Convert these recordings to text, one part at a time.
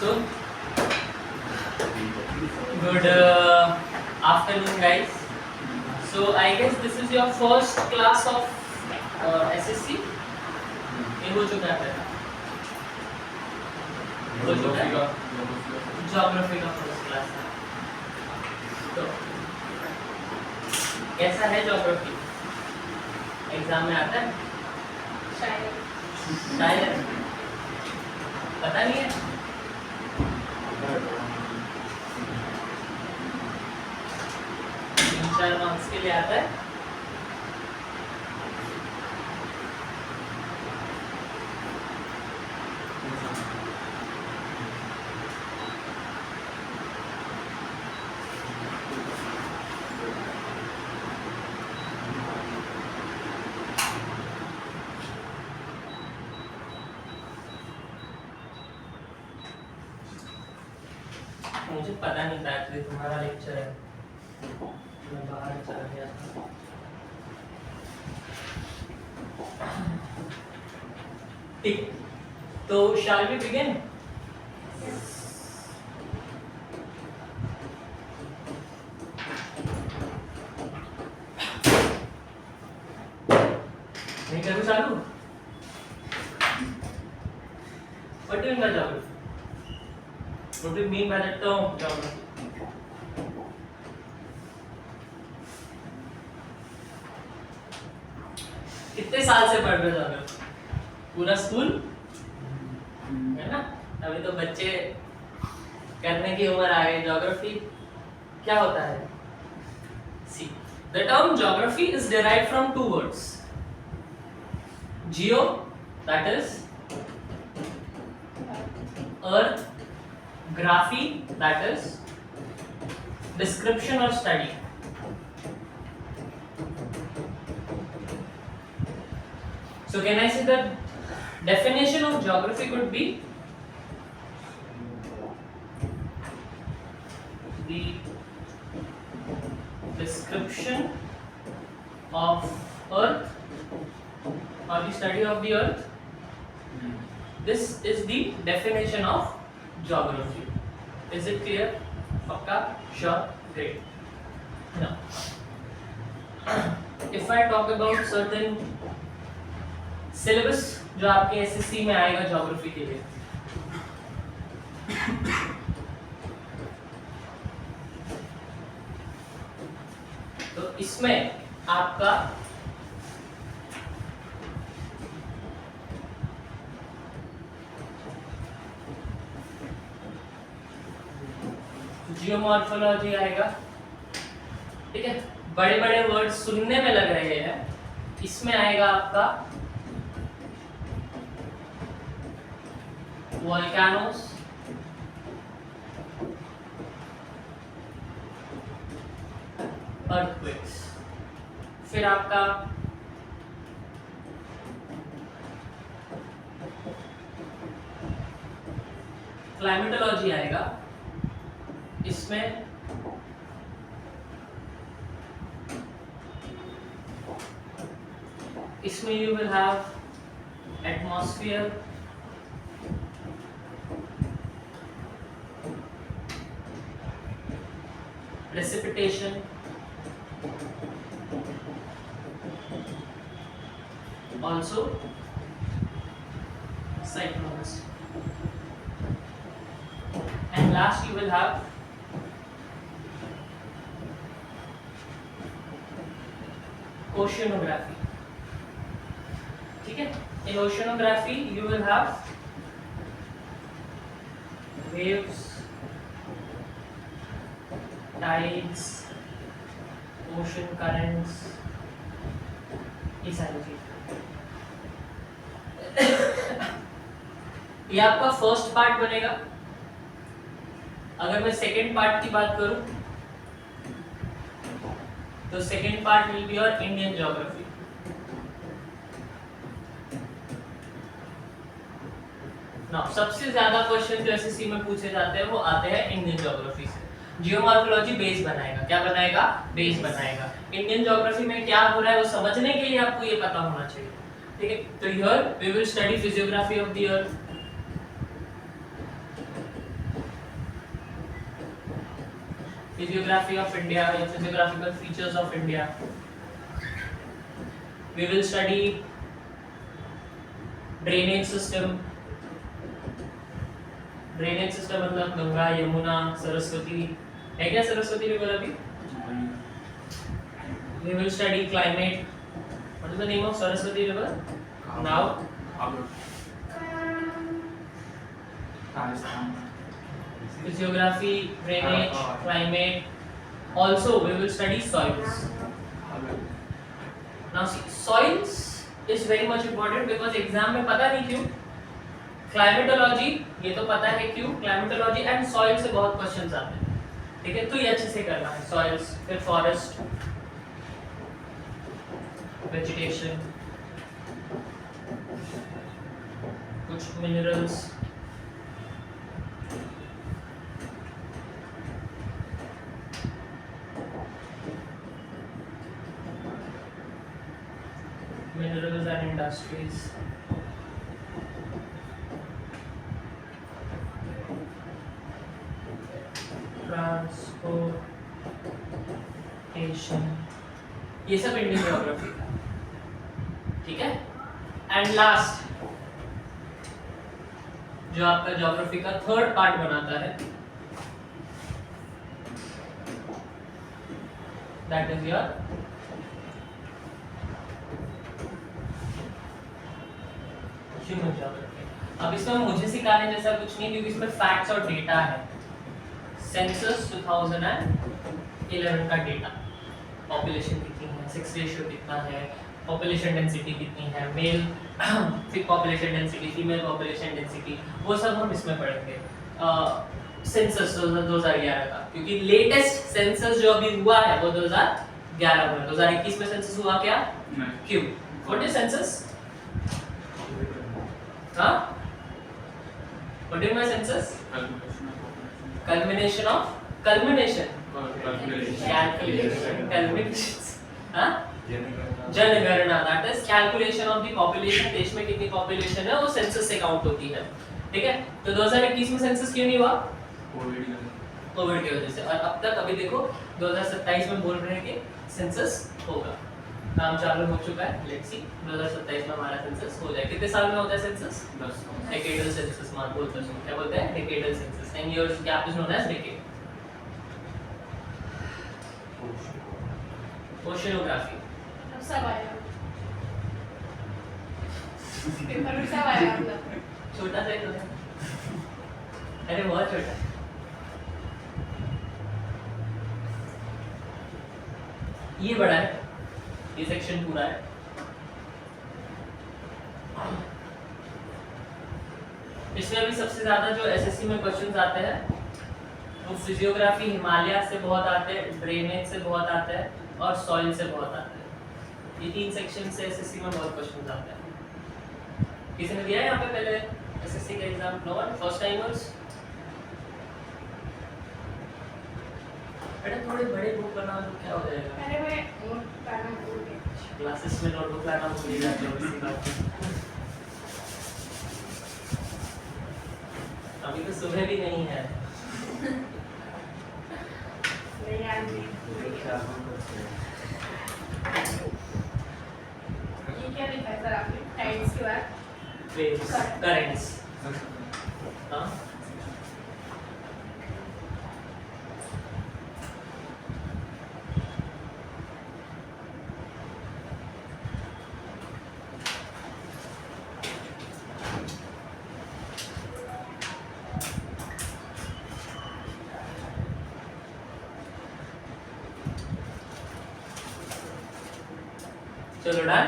So, good afternoon, guys. So, I guess this is your first class of SSC. ये हो चुका है पहला, हो चुका है ज्योग्राफी का फर्स्ट क्लास है। तो कैसा है ज्योग्राफी? एग्जाम में आता है? शायद पता नहीं है। 3-4 मार्क्स के लिए आता है। मुझे पता नहीं था कि तुम्हारा लेक्चर है, मैं बाहर चला गया था। ठीक, तो shall we begin? नहीं करूँ चालू? What do you mean by geography? What do you mean by the term geography? कितने साल से पढ़ रहे हो geography? पूरा स्कूल है ना? अभी तो बच्चे करने की उम्र आ गई। geography क्या होता है? See, the term geography is derived from two words. Geo, that is earth, graphy, that is description or study. So can I say that definition of geography could be the description of earth or the study of the earth. This is the definition of geography. Is it clear? Pakka? Sure? Great. Now, if I talk about certain syllabus जो आपके SSC में आएगा geography के लिए, तो इसमें आपका geomorphology आएगा। ठीक है, बड़े बड़े वर्ड सुनने में लग रहे हैं, इसमें आएगा आपका वोल्केनोस, अर्थक्वेक्स, फिर आपका क्लाइमेटोलॉजी आएगा। इसमें you will have atmosphere, precipitation, also cyclones, and last you will have oceanography. ठीक है, in oceanography you will have waves, tides, ocean currents, ये सारी चीजें। ये आपका फर्स्ट पार्ट बनेगा। अगर मैं सेकेंड पार्ट की बात करूं तो second part will be your Indian geography. सबसे ज्यादा क्वेश्चन जो एसएससी में पूछे जाते हैं वो आते हैं इंडियन ज्योग्राफी से। जियोमॉर्फोलॉजी बेस बनाएगा। क्या बनाएगा? बेस बनाएगा। इंडियन ज्योग्राफी में क्या हो रहा है वो समझने के लिए आपको ये पता होना चाहिए। ठीक है, तो here we will study physiography of the earth, physiography of India या physiographical features of India. We will study drainage system. Drainage system मतलब गंगा, यमुना, सरस्वती है क्या? सरस्वती रिवर अभी. We will study climate. What is the name of Saraswati river? Now. Physiography, drainage, climate. Also, we will study soils. Now, see, soils is very much important because exam में पता नहीं क्यों. Climatology ये तो पता है क्यों. Climatology and soil से बहुत questions आते हैं. ठीक है, तो ये अच्छे से करना है. Soils, फिर forest. Vegetation, कुछ minerals, and industries, transportation, ये सब इंडियन ज्योग्राफी का. ठीक है. एंड लास्ट जो आपका ज्योग्राफी का थर्ड पार्ट बनाता है, that is your human geography. अब इसमें मुझे सिखाने जैसा कुछ नहीं क्योंकि इसमें फैक्ट्स और डेटा है. सेंसस 2011 का डेटा, पॉपुलेशन कितनी है, सेक्स रेशियो कितना है, पॉपुलेशन डेंसिटी कितनी है, मेल फिर population density, female population density, वो सब हम इसमें पढ़ेंगे. सेंसस 2011 का, क्योंकि लेटेस्ट सेंसस जो अभी हुआ है वो 2011 में. 2021 में सेंसस हुआ क्या? क्यों? What is census? हाँ, what is my census? Culmination of calculation. हाँ, जनगणना, that is calculation of the population. देश में कितनी पॉपुलेशन है वो सेंसस से काउंट होती है. ठीक है. तो 2021 में सेंसस क्यों नहीं हुआ? कोविड की वजह से. और अब तक अभी देखो 2027 में बोल रहे हैं कि सेंसस होगा. काम चालू हो चुका है. लेट्स सी 2027 में हमारा सेंसस हो जाए. कितने साल में होता है सेंसस? 10. डेकेडल सेंसस मान बोलते हैं. क्या बोलते हैं? Decadal census. 10 years gap is known as decade. Oceanography सब आया. पेपर में सब आया मतलब. छोटा सा ही तो है. अरे बहुत छोटा. ये बड़ा है. ये सेक्शन पूरा है. इसमें भी सबसे ज्यादा जो एसएससी में क्वेश्चंस आते हैं वो फिजियोग्राफी, हिमालय से बहुत आते हैं, ड्रेनेज से बहुत आते हैं और सॉइल से बहुत आते हैं. ये तीन सेक्शन से एसएससी में बहुत क्वेश्चंस आते हैं. किसी ने दिया है यहाँ पे पहले एसएससी का exam? No one? First timers? बेटा थोड़े बड़े बुक बनाओ तो क्या हो जाएगा? अरे मैं नोट लाना भूल गई. क्लासेस में नोटबुक लाना भूल जाते हो इसी बात पे. अभी तो सुबह भी नहीं है. नहीं यार नहीं. ये क्या लिखा है सर आपने? टाइड्स के बाद waves, currents. हाँ. चलो डन.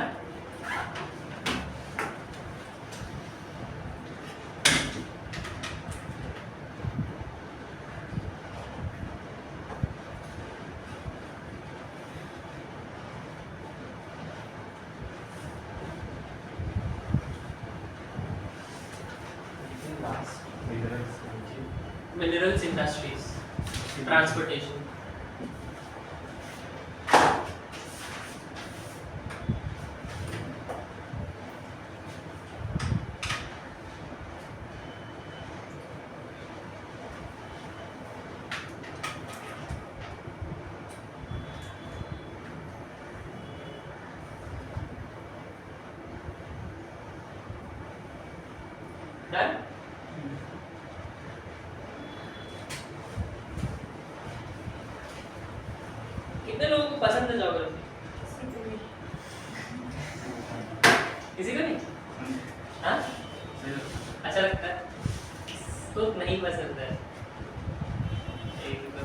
Minerals industries, transportation. को पसंद है ज्योग्राफी? किसी को नहीं? हाँ? अच्छा लगता है? तो नहीं पसंद है। एक दो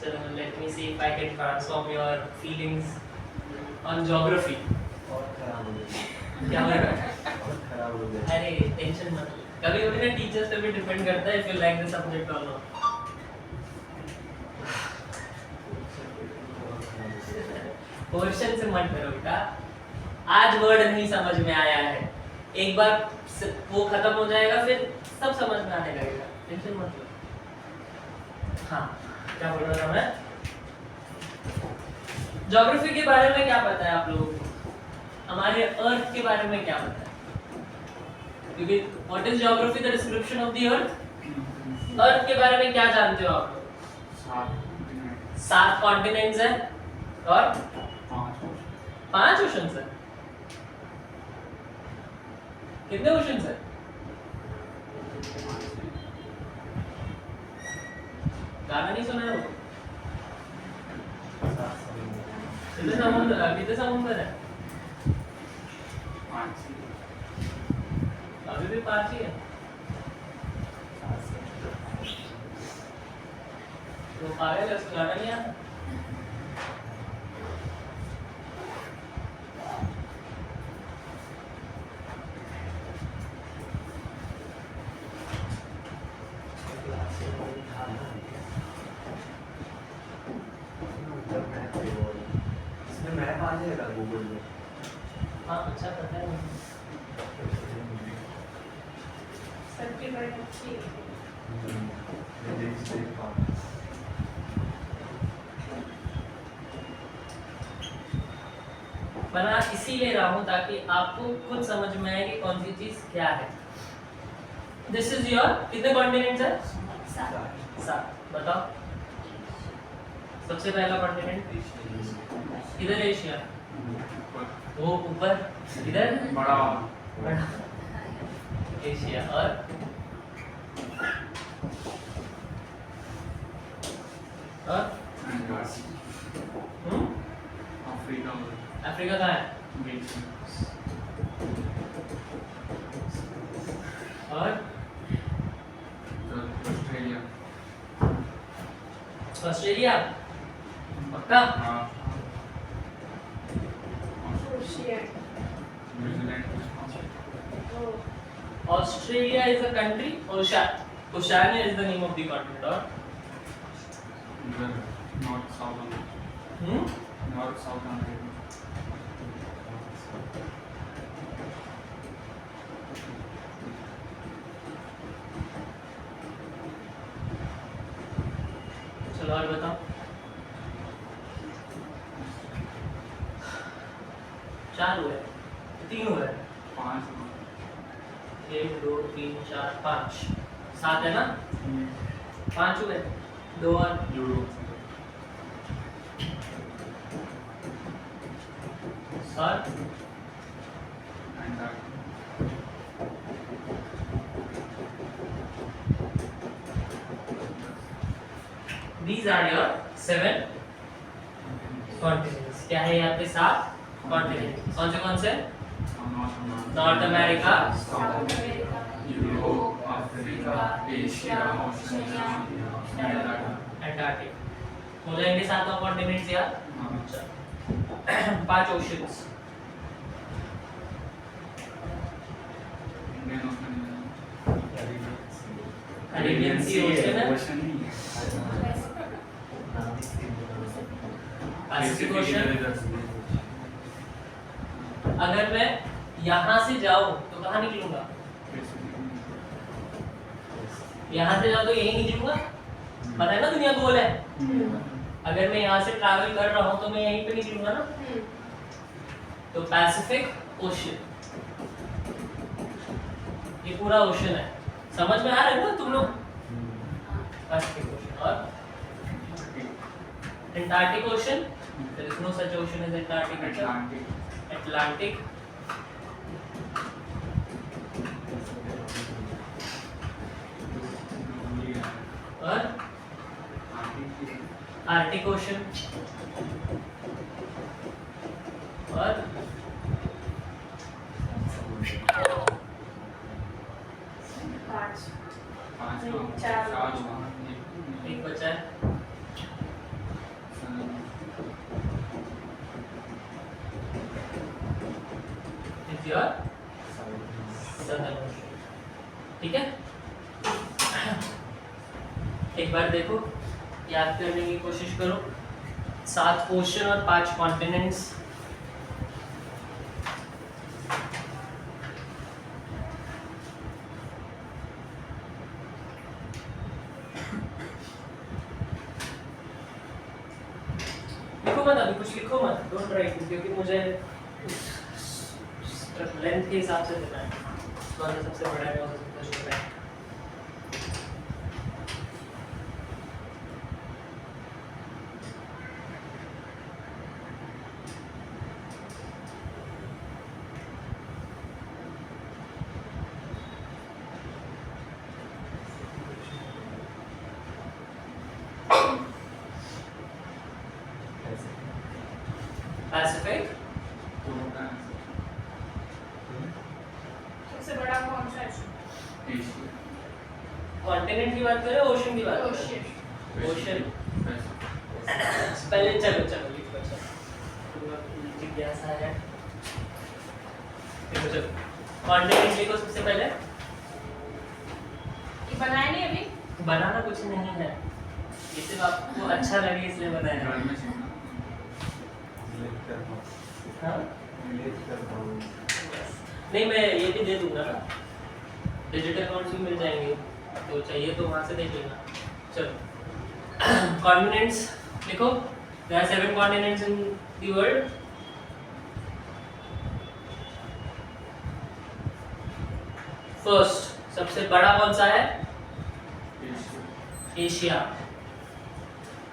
So let me see if I can transform your feelings on geography. और खराब हो गया क्या हो रहा है? और खराब हो गया अरे टेंशन मत लो। कभी-कभी ना टीचर्स पे भी डिपेंड करता है if you like the subject or not. Question से मत डरो बेटा। आज वर्ड नहीं समझ में आया है, एक बार वो खत्म हो जाएगा फिर सब समझ में आने लगेगा, टेंशन मत लो। हाँ, क्या बोल रहा था मैं? ज्योग्राफी के बारे में क्या पता है आप लोगों को? हमारे अर्थ के बारे में क्या पता है? क्योंकि what is geography? The description of the earth. Earth के बारे में क्या जानते हो आप लोग? 7 कॉन्टिनेंट्स हैं और 5 ओशंस हैं। कितने ओशंस हैं? गाना नहीं सुना है वो? कितने समुद्र है? अभी भी 5 ही है। तो पागल है, उसको गाना नहीं आता? इसमें मैप आ जाएगा गूगल में हाँ, अच्छा पता है मुझे। सबकी बड़ी अच्छी है। मैं देख पाऊँ बना इसीलिए रहा हूँ ताकि आपको खुद समझ में आए कि कौन सी चीज क्या है। दिस इज योर, कितने कॉन्टिनेंट्स है? 7। बताओ सबसे पहला कॉन्टिनेंट इधर एशिया, वो ऊपर इधर बड़ा बड़ा एशिया, और अफ्रीका अफ्रीका कहाँ है? और ऑस्ट्रेलिया ऑस्ट्रेलिया पक्का? रुशिया। न्यूजीलैंड ओ Australia is a country. Oceania is the name of the continent. Or इधर north south north south America चलो और बताओ। 4 हुए, 3 हुए, 5 1 2 3 4 5, 7 है ना? 5 हुए, 2 और यूरोप और these are your 7 continents. क्या है यहाँ पे? 7 कॉन्टिनेंट। कौन से? North America, south America, Europe, Africa, Asia, Australia, Antarctic. हो जाएंगे 7 कॉन्टिनेंट्स यार। 5 ओशंस। इंडियन अरेबियन सी ओशन है, पैसिफिक ओशन। अगर मैं यहाँ से जाऊँ तो कहाँ निकलूंगा? यहाँ से जाऊँ तो यही निकलूंगा, पता है ना दुनिया गोल है। अगर मैं यहाँ से ट्रैवल कर रहा हूँ तो मैं यहीं पे निकलूंगा ना। तो पैसिफिक ओशन, ये पूरा ओशन है। समझ में आ रहा है ना तुम लोग? Pacific Ocean. और Antarctic Ocean, there is no such ocean as Antarctic. Atlantic, और आर्टिक ओशन और पाँच पाँच नहीं, का चार। चार हुआ एक बचा है इज योर सदर्न ओशन। ठीक है, एक बार देखो, याद करने की कोशिश करो। 7 ओशन और 5 कॉन्टिनेंट्स। लिखो मत, अभी कुछ लिखो मत, डोंट राइट, क्योंकि मुझे लेंथ के हिसाब से देना है। कौन सा सबसे बड़ा है, कौन सा सबसे छोटा है। पैसिफिक, सबसे बड़ा कौन सा है? एशिया कॉन्टिनेंट की बात करें, ओशन की बात करें? ओशियन। ओशन। पैसिफिक पहले चलो चलो लिखो, चलो जिज्ञासा है। देखो चलो, कॉन्टिनेंट लिखो सबसे पहले। ये बनाया नहीं अभी? बनाना कुछ नहीं है, ये सिर्फ आपको अच्छा लगे इसलिए बनाया घर है। में सीखना रिलेट करता हूँ, हाँ? रिलेट करता हूँ। नहीं, मैं ये भी दे दूंगा ना, डिजिटल अकाउंट्स भी मिल जाएंगे, तो चाहिए तो वहाँ से देख लेना। चलो, कॉन्टिनेंट्स लिखो। There are 7 continents in the world. First, सबसे बड़ा कौन सा है? Asia Asia.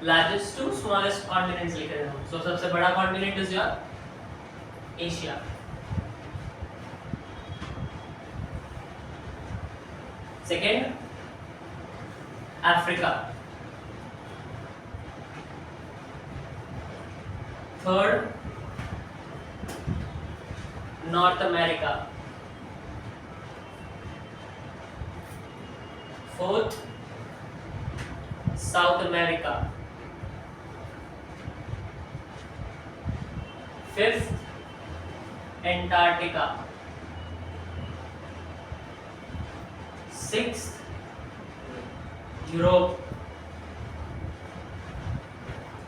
Largest to smallest continents लिख रहे हैं। सो सबसे बड़ा continent is your Asia. Second, Africa. Third, North America. Fourth, South America. Fifth, Antarctica. Sixth, Europe.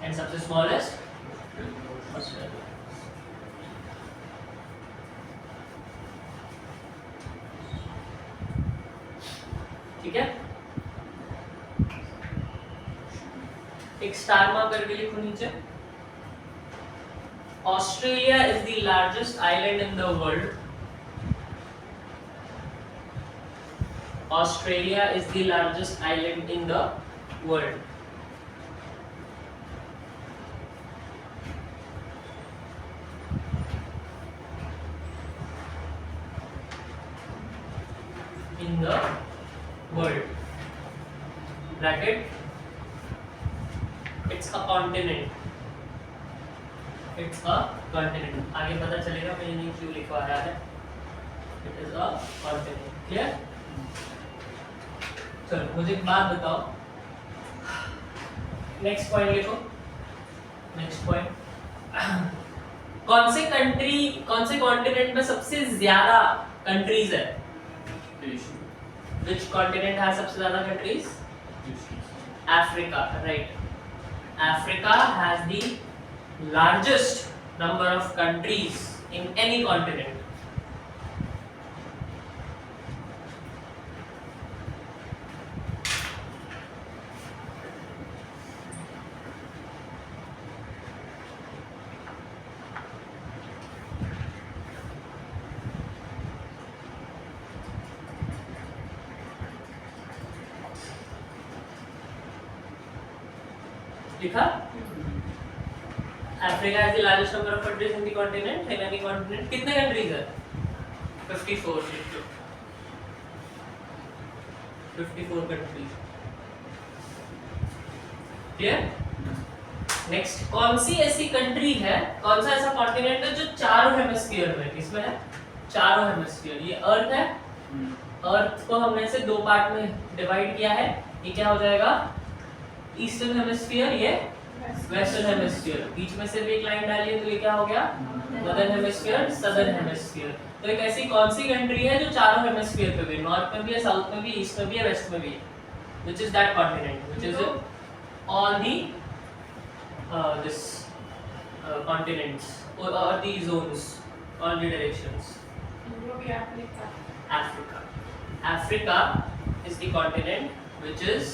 And सबसे स्मॉलेस्ट ऑस्ट्रेलिया। ठीक है, एक स्टार मार्क करके लिखो नीचे। Australia is the largest island in the world. Australia is the largest island in the world. In the world, bracket, it's a continent, it's a continent। आगे पता चलेगा मैंने क्यों लिखवा रहा है। It is a continent, clear? चलो, मुझे एक बात बताओ, नेक्स्ट पॉइंट लिखो। नेक्स्ट पॉइंट, कौन से कॉन्टिनेंट में सबसे ज्यादा कंट्रीज है? एशिया Which continent has सबसे ज्यादा countries? Africa, right? Africa has the largest number of countries in any continent. लिखा? Africa has the largest number of countries in the continent. In any continent, कितने countries है? 54 लिख लो। 54 countries. Clear? Next, कौन सी ऐसी country है, कौन सा ऐसा कॉन्टिनेंट है जो चारों हेमिस्फीयर में, किसमें है, चारों हेमिस्फीयर, ये अर्थ है, अर्थ को हमने से दो पार्ट में डिवाइड किया है, ये क्या हो जाएगा, ईस्टर्न हेमिस्फीयर, ये वेस्टर्न हेमिस्फीयर, बीच में से भी एक लाइन डाली है तो ये क्या हो गया, नॉर्दर्न हेमिस्फीयर, सदर्न हेमिस्फीयर। तो एक ऐसी कौन सी कंट्री है जो चारों हेमिस्फीयर पे भी, नॉर्थ में भी है, साउथ में भी, ईस्ट में भी है, वेस्ट में भी है, which is that continent, which is all the this continents or the zones, all the directions. Europe या Africa? Africa. Africa is the continent which is,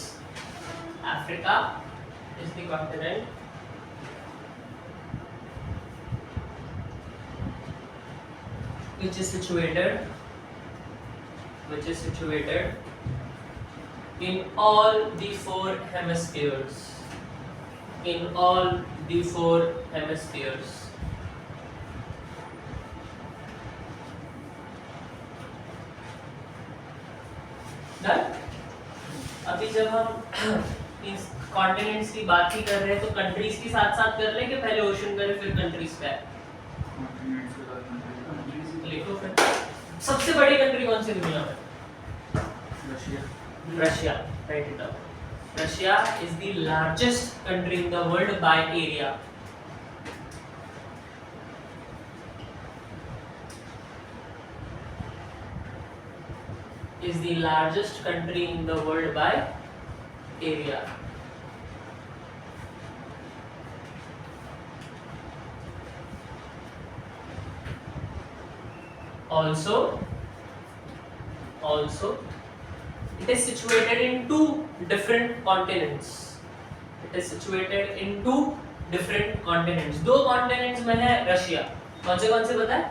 Africa is the continent which is situated in all the four hemispheres. In all the four hemispheres. Done? अभी जब हम इन continents की बात ही कर रहे हैं तो कंट्रीज के साथ साथ कर लें कि पहले ओशन करें फिर कंट्रीज पे आए? लिखो फिर। सबसे बड़ी कंट्री कौन सी दुनिया में? Russia, right it down. Russia is the largest country in the world by area. Is the largest country in the world by area. Also, it is situated in two different continents. It is situated in two different continents. दो continents में है Russia. कौन से पता है?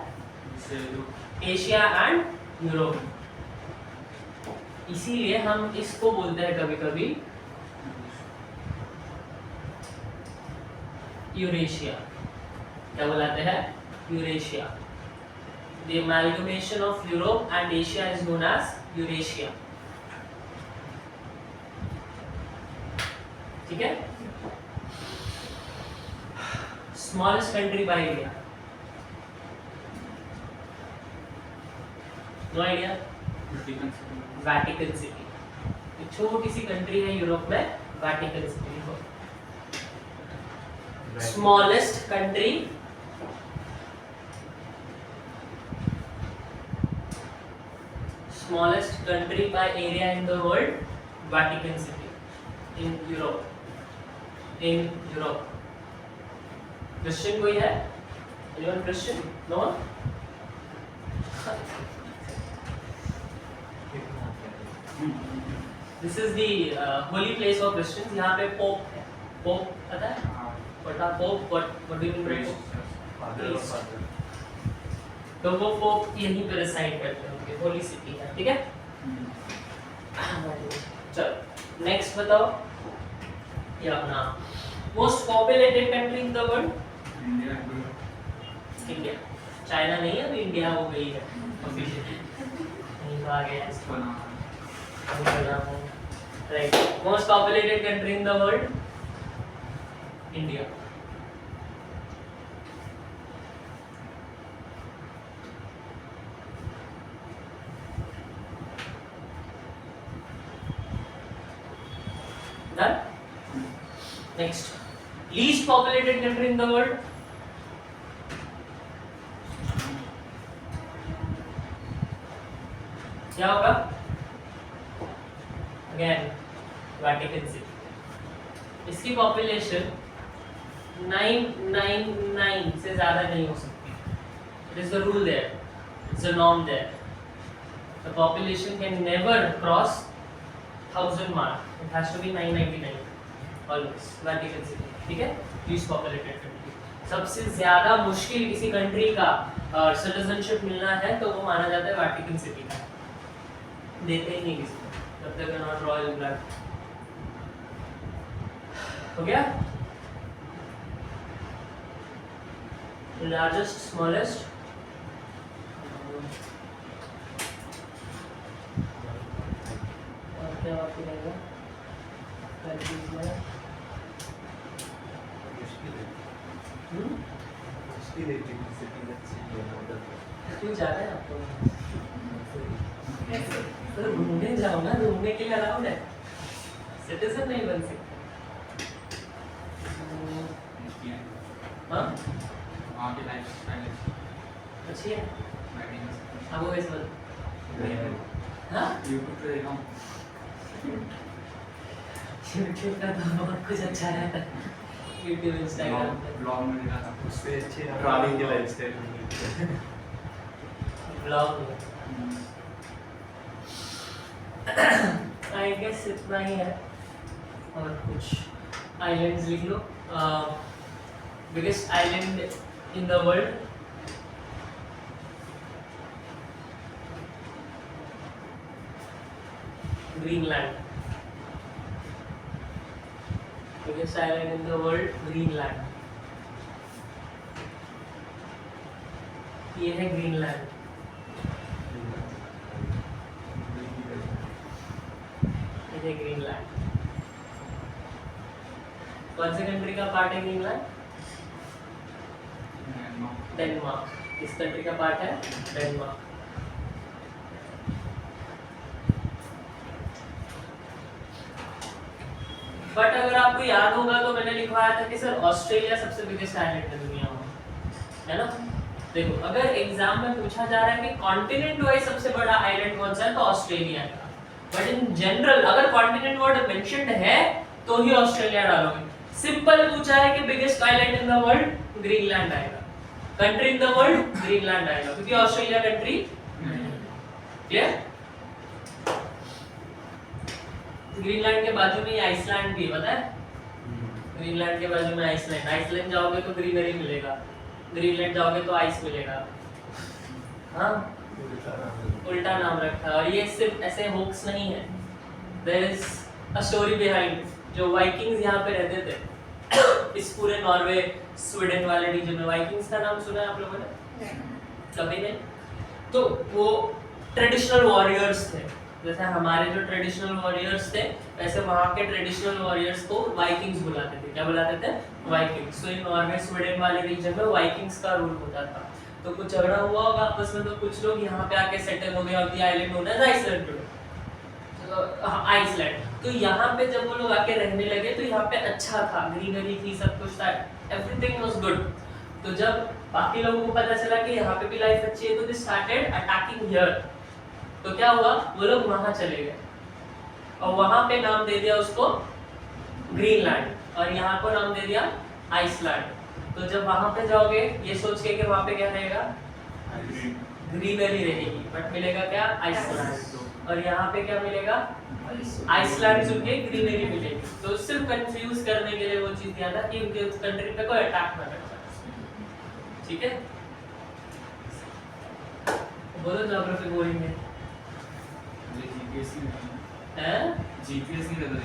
Asia and Europe. इसीलिए हम इसको बोलते हैं कभी-कभी यूरेशिया। क्या बुलाते हैं? Eurasia. The amalgamation of Europe and Asia is known as Eurasia. ठीक है? Smallest country by area. No idea? Vatican City. एक छोटी सी कंट्री है यूरोप में, Vatican City को। Smallest country. Smallest country by area in the world, Vatican City in Europe. In Europe. Christian कोई है? Anyone Christian? No one? This is the holy place of Christians. यहाँ पे Pope है. Pope पता है? What are Pope? What do you mean by Pope? Priest. तो वो Pope यहीं पे reside करते हैं, उनके holy city है, ठीक है? चलो नेक्स्ट बताओ। ये अपना most populated country in the world, India. China नहीं है, अभी इंडिया हो गई है ऑफिशियली, नहीं तो आ गया इसको right. Most populated country in the world, India. Done? Next, least populated country in the world. क्या होगा? Again, Vatican City. इसकी पॉपुलेशन 999 से ज़्यादा नहीं हो सकती. It is the rule there. It's a norm there. The population can never cross 1000 mark. It has to be 999 always. Vatican City, ठीक है? Least populated country. सबसे ज़्यादा मुश्किल किसी कंट्री का सिटीजनशिप मिलना है तो वो माना जाता है Vatican City का। देते ही नहीं किसी को, तब तक नॉट रॉयल ब्लड। हो गया? Largest, smallest. क्या बात रहेगा? उसकी इलेक्ट्रिसिटी अच्छी है उधर। क्यों जा रहे हैं आप लोग? कैसे? तो घूमने जाओ ना, घूमने के लिए अलाउड है, सिटीजन नहीं बन सकते। हाँ वहाँ की लाइफस्टाइल अच्छी है, वेडिंग आपको कैसे पता? हाँ यूट्यूब पे देखा हूँ। यूट्यूब का तो बहुत कुछ अच्छा रहता है, यूट्यूब इंस्टाग्राम पे ब्लॉग में देखा था। उससे अच्छे रानी के लाइफस्टाइल में ब्लॉग में। आई गेस इतना ही है, और कुछ आइलैंड्स लिख लो। Biggest island in the world, Greenland. Biggest island in the world, Greenland. ये है ग्रीनलैंड। ये है ग्रीनलैंड। कौन से कंट्री का पार्ट है ग्रीनलैंड? डेनमार्क। किस कंट्री का पार्ट है? डेनमार्क। बट अगर आपको याद होगा तो मैंने लिखवाया था कि सर ऑस्ट्रेलिया सबसे बिगेस्ट आइलैंड है दुनिया में, है ना? देखो, अगर एग्जाम में पूछा जा रहा है कि कॉन्टिनेंट वाइज सबसे बड़ा आइलैंड कौन सा है, तो ऑस्ट्रेलिया है। बट इन जनरल अगर कॉन्टिनेंट वर्ड मेंशन्ड है तो ही ऑस्ट्रेलिया डालोगे। सिंपल पूछा है कि biggest island in the world, Greenland आएगा। Country in the world, Greenland आएगा, क्योंकि ऑस्ट्रेलिया कंट्री क्लियर। ग्रीनलैंड के बाजू में आइसलैंड भी, पता है? ग्रीनलैंड के बाजू में आइसलैंड। आइसलैंड जाओगे तो ग्रीनरी मिलेगा, ग्रीनलैंड जाओगे तो आइस मिलेगा। हाँ, उल्टा नाम रखा है। और ये सिर्फ ऐसे होक्स नहीं है, there is a story behind. जो वाइकिंग्स यहाँ पे रहते थे इस पूरे नॉर्वे स्वीडन वाले रीजन में, वाइकिंग्स का नाम सुना है आप लोगों ने? कभी नहीं? तो वो ट्रेडिशनल वॉरियर्स थे। जैसे हमारे जो ट्रेडिशनल वॉरियर्स थे, वैसे वहाँ के ट्रेडिशनल वॉरियर्स को वाइकिंग्स बुलाते थे। क्या बुलाते थे? वाइकिंग्स। तो इन नॉर्वे स्वीडन वाले रीजन में वाइकिंग्स का रूल होता था। तो कुछ झगड़ा हुआ होगा आपस में, तो कुछ लोग यहाँ पे आके सेटल हो गए और the island known as Iceland today. Iceland. तो यहाँ पे जब वो लोग आके रहने लगे तो यहाँ पे अच्छा था, ग्रीनरी थी, सब कुछ था, एवरीथिंग वाज गुड। तो जब बाकी लोगों को पता चला कि यहाँ पे भी लाइफ अच्छी है, तो दे स्टार्टेड अटैकिंग हियर। तो क्या हुआ, वो लोग वहां चले गए और वहां पे नाम दे दिया उसको ग्रीनलैंड, और यहाँ को नाम दे दिया आइसलैंड। तो जब वहां पे जाओगे ये सोच के कि वहां पे क्या रहेगा, ग्रीनरी रहेगी, बट मिलेगा क्या, आइसलैंड। और यहाँ पे क्या मिलेगा, आइसलैंड सुन के ग्रीनरी मिलेगी। तो सिर्फ कंफ्यूज करने के लिए वो चीज दिया था कि उनके कंट्री पे कोई अटैक ना कर पाए। ठीक है, बोलो ज्योग्राफी बोरिंग है? जीपीएस नहीं रहता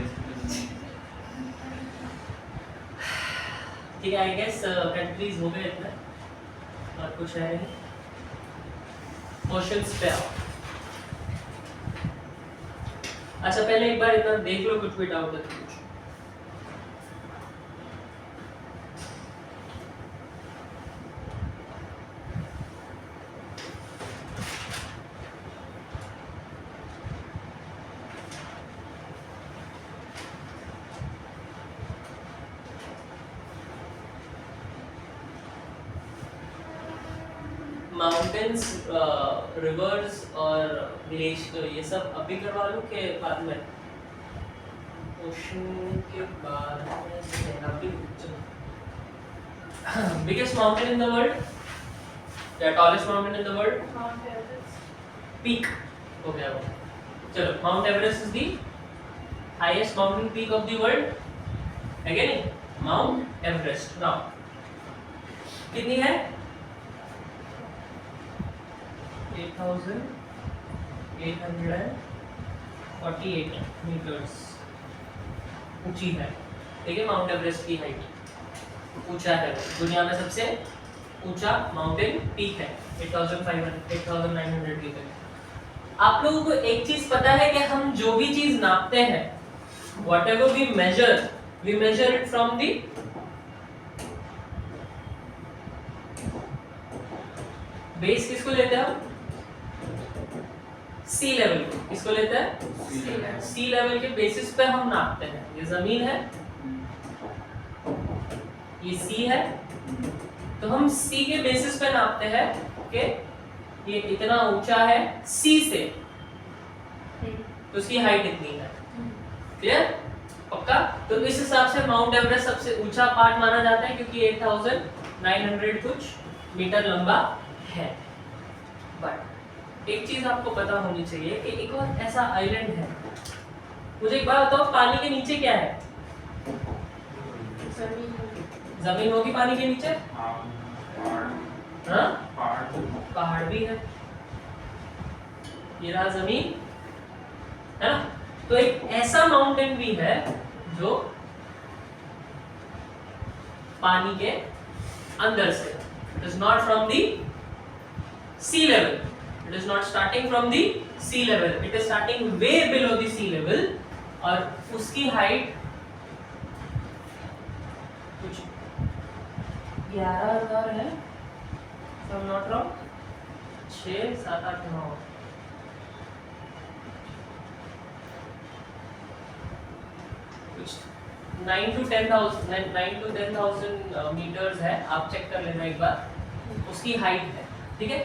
ठीक है, आई गेस कंट्रीज हो गए इतने, और कुछ है नहीं। क्वेश्चंस पे आओ। अच्छा, पहले एक बार इतना देख लो, कुछ भी डाउट है तो पूछो। माउंटेन्स, रिवर्स और ग्लेशियर, ये सब अभी करवा लूं के बाद में? ओशन के बाद अभी। Biggest mountain in the world, या tallest mountain in the world? Mount Everest. Peak हो गया वो। चलो, Mount Everest is the highest mountain peak of the world, है क्या नहीं? Mount Everest. नाउ कितनी है? 8,848 मीटर्स ऊंची है। ठीक है, माउंट एवरेस्ट की हाइट ऊंचा है, दुनिया में सबसे ऊंचा माउंटेन पीक है। 8,900 मीटर। आप लोगों को एक चीज पता है कि हम जो भी चीज नापते हैं, whatever we measure it from the base किसको लेते हैं हम? सी लेवल को। किसको लेते हैं? सी लेवल के बेसिस पे हम नापते हैं। ये जमीन है, ये सी है, तो हम सी के बेसिस पे नापते हैं कि ये इतना ऊंचा है सी से, तो उसकी हाइट इतनी है। क्लियर? पक्का? तो इस हिसाब से माउंट एवरेस्ट सबसे ऊंचा पार्ट माना जाता है क्योंकि 8900 कुछ मीटर लंबा है। बट एक चीज आपको पता होनी चाहिए कि एक और ऐसा आइलैंड है। मुझे एक बात बताओ, पानी के नीचे क्या है? जमीन होगी पानी के नीचे? हाँ? पहाड़ भी है। ये रहा जमीन, है ना? तो एक ऐसा माउंटेन भी है जो पानी के अंदर से, it is not from the sea level, it is not starting from the sea level, it is starting way below the sea level, और उसकी हाइट कुछ 11,000 है, if I'm not wrong, 6, 7, 8, 9 कुछ 9 to 10,000 मीटर्स है। आप चेक कर लेना एक बार, उसकी हाइट है। ठीक है,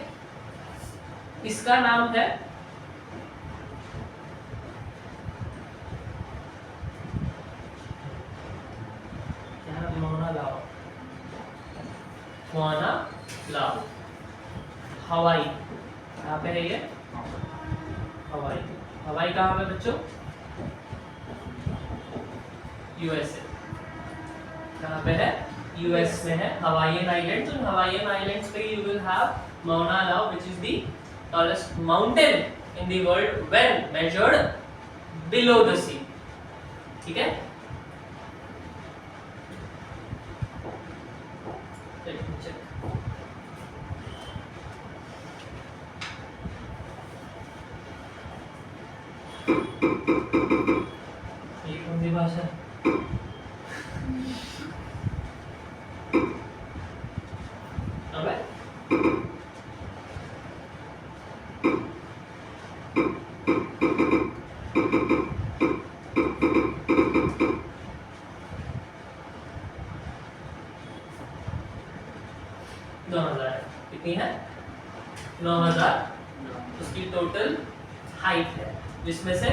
इसका नाम है क्या? मोना लाओ, मोना लाओ, हवाई। कहाँ पे है ये? हवाई। हवाई कहाँ पे बच्चों? यूएसए। कहाँ पे है? यूएस में है हवाईयन आइलैंड्स। और हवाईयन आइलैंड्स पे you will have Mauna Loa, which is the tallest mountain in the world when measured below the sea. ठीक है, ये कौन सी भाषा है? अबे कितनी है? 9,000 उसकी टोटल हाइट है, जिसमें से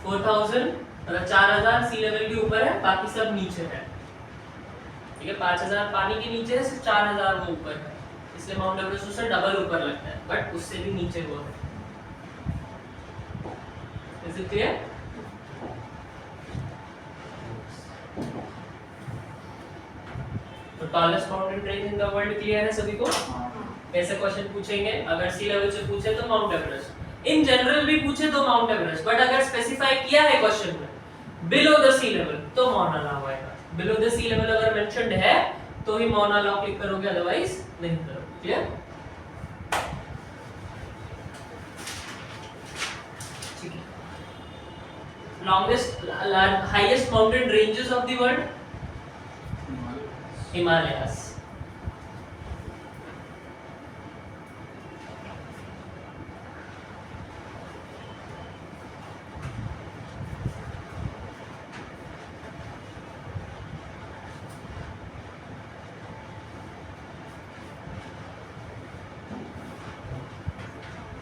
4,000 मतलब 4,000 सी लेवल के ऊपर है, बाकी सब नीचे है। ठीक है, 5,000 पानी के नीचे है, सिर्फ 4,000 वो ऊपर है, इसलिए माउंट एवरेस्ट उससे डबल ऊपर लगता है, बट उससे भी नीचे वो है। Is it clear? तो tallest mountain range in the world clear है सभी को? ऐसे क्वेश्चन पूछेंगे, अगर सी लेवल से पूछे तो माउंट एवरेस्ट, इन जनरल भी पूछे तो माउंट एवरेस्ट, बट अगर स्पेसिफाई किया है क्वेश्चन में बिलो द सी लेवल तो माउना लाओ आएगा। बिलो द सी लेवल अगर मेंशन्ड है तो ही माउना लाओ क्लिक करोगे, अदरवाइज नहीं करोगे। क्लियर? ठीक है, longest highest mountain ranges of the world? Himalayas.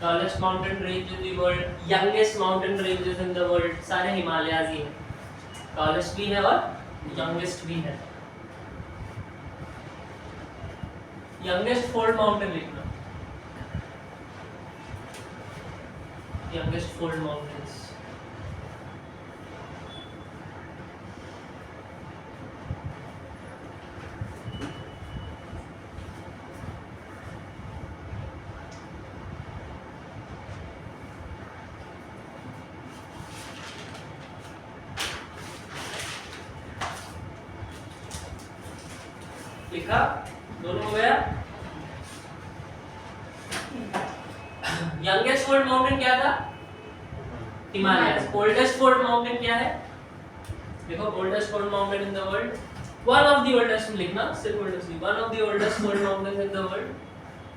Tallest mountain range in the world, youngest mountain ranges in the world, सारे हिमालयाज ही हैं। Tallest भी है और youngest भी है। youngest fold mountain लिखना, youngest fold mountains। लिखा? दोनों हो गया? यंगेस्ट फोल्ड माउंटेन क्या था? हिमालयस। ओल्डेस्ट फोल्ड माउंटेन क्या है? देखो, oldest fold mountain in the world, one of the oldest लिखना, सिर्फ ओल्डेस्ट नहीं, one of the oldest fold mountain in the world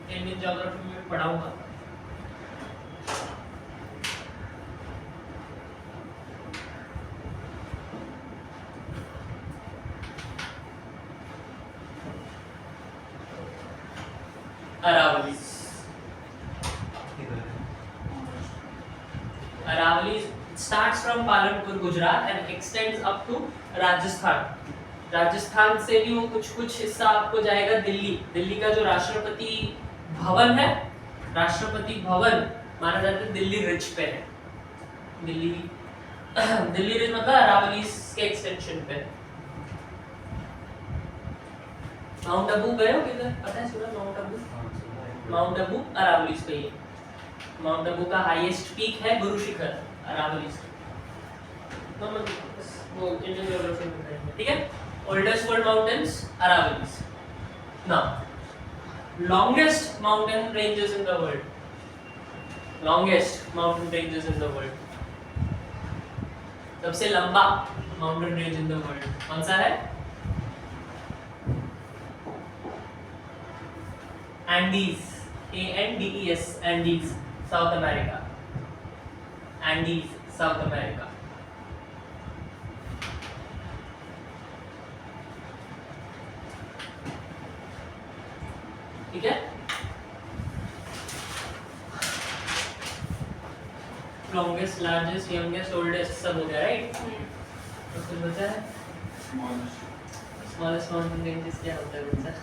Indian geography में पढ़ाऊंगा। Aravalli Aravalli starts from Palanpur, Gujarat and extends up to Rajasthan. Rajasthan से भी वो कुछ हिस्सा आपको जाएगा दिल्ली। दिल्ली का जो राष्ट्रपति भवन है, राष्ट्रपति भवन माना जाता है दिल्ली रिज पे है। दिल्ली रिज मतलब अरावली के एक्सटेंशन पे। माउंट आबू गए हो किधर? पता है सुना माउंट आबू? माउंट आबू अरावली पे ही है। माउंट आबू का हाईएस्ट पीक है गुरु शिखर, अरावली से। वो इंडियन ज्योग्राफी में करेंगे, ठीक है। Oldest world mountains Aravalli. Now longest mountain ranges in the world. Longest mountain ranges in the world, सबसे लंबा mountain range in the world कौन सा है? Andes, ANDES, Andes, South America. Andes, South America. ठीक है। लॉन्गेस्ट, लार्जेस्ट, यंगेस्ट, ओल्डेस्ट सब हो गया, राइट? तो फिर बचा है स्मॉलेस्ट माउंटेन रेंजेस। क्या होता है बच्चा?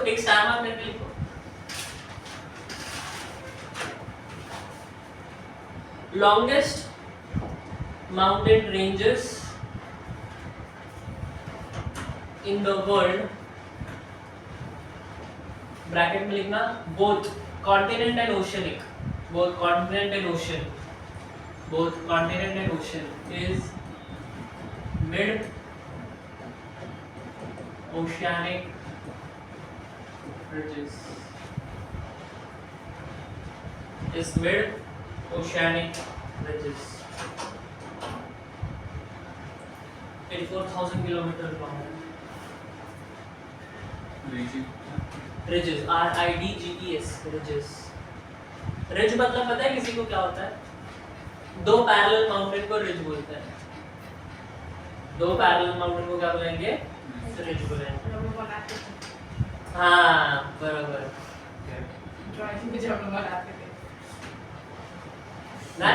एक स्टार मार्क करके लिखो। Longest mountain ranges in the world, bracket में लिखना both continent and oceanic, both continent and ocean, both continent and ocean is mid oceanic ridges, is mid oceanic ridges, 84,000 kilometers long ridges, RIDGES, ridges। Ridge मतलब पता है किसी को क्या होता है? दो पैरेलल माउंटेन को रिज बोलते हैं। दो पैरेलल माउंटेन को क्या बोलेंगे? रिज बोलेंगे। लोग बनाते थे हाँ बराबर। ड्राइंग में जब लोग बनाते थे ना।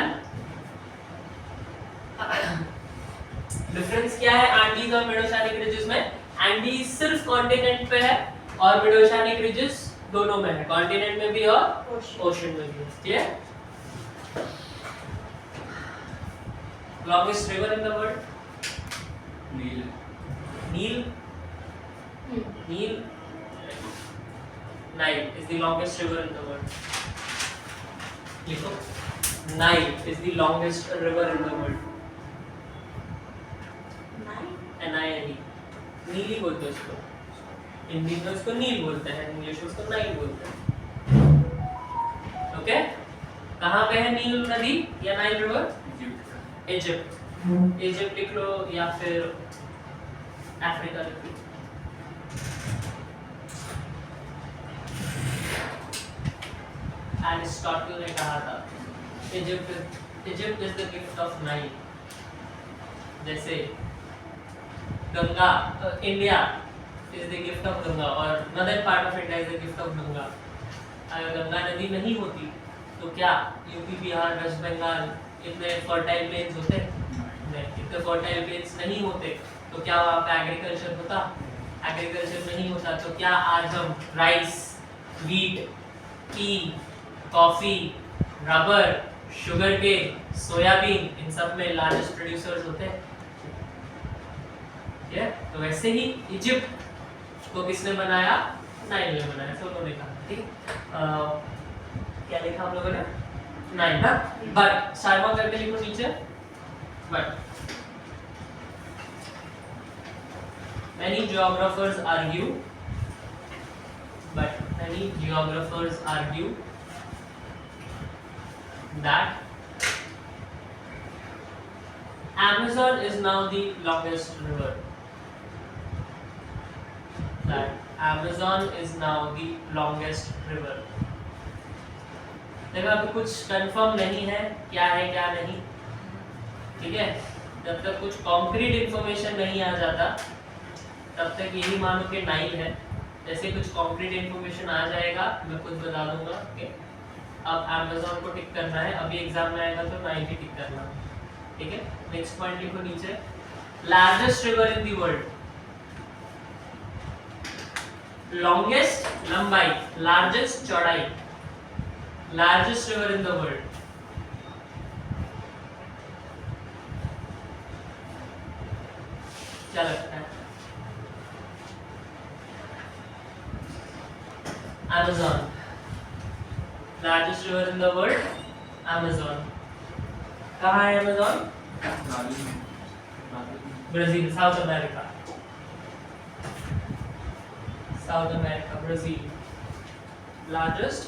डिफरेंस क्या है एंडीज और मिडोशानिक रिजेस में? एंडीज सिर्फ कॉन्टिनेंट पे है और मिडोशानिक रिजेस दोनों में है, कॉन्टिनेंट में भी और ओशन में भी। ठीक है। Longest river in the world? Nile. Nile, Nile, Nile is the longest river in the world. लिखो, Nile is the longest river in the world. NILE, नीली बोलते हैं उसको। हिंदी में उसको नील बोलते हैं, इंग्लिश में उसको नाइल बोलते हैं। ओके? कहाँ पे है नील नदी या नाइल रिवर? इजिप्ट। इजिप्ट लिख लो या फिर अफ्रीका लिख लो। एरिस्टोटल ने कहा था Egypt is the gift of Nile. जैसे Ganga, India is the gift of Ganga और northern part of India is the gift of Ganga. अगर गंगा नदी नहीं होती तो क्या यूपी, बिहार, वेस्ट बंगाल इतने फर्टाइल प्लेन्स होते? नहीं। इतने फर्टाइल प्लेन्स नहीं होते तो क्या वहाँ पे एग्रीकल्चर होता? एग्रीकल्चर नहीं होता तो क्या आज हम rice, wheat, tea, coffee, rubber, sugar cane, soybean इन सब में लार्जेस्ट प्रोड्यूसर्स होते हैं? ठीक है। तो वैसे ही इजिप्ट को किसने बनाया? नाइल ने बनाया। तो उन्होंने कहा ठीक। क्या लिखा हम लोगों ने? नाइल ना। बट साइमा करके लिखो नीचे। But many geographers argue that Amazon is now the longest river. that Amazon is now the longest river. देखो अभी कुछ कंफर्म नहीं है क्या है क्या नहीं, ठीक है। जब तक कुछ कॉन्क्रीट इंफॉर्मेशन नहीं आ जाता तब तक यही मानो कि नाइल है। जैसे कुछ कॉन्क्रीट इंफॉर्मेशन आ जाएगा मैं खुद बता दूंगा कि अब अमेज़न को टिक करना है, अभी एग्जाम में आएगा तो नाइल ही टिक करना, ठीक है। नेक्स्ट पॉइंट लिखो नीचे, largest river in the world. Longest लंबाई, लार्जेस्ट चौड़ाई, largest river in the world. क्या लगता है? Amazon, largest river in the world, Amazon. कहाँ है Amazon? Brazil, south America, south America, Brazil, largest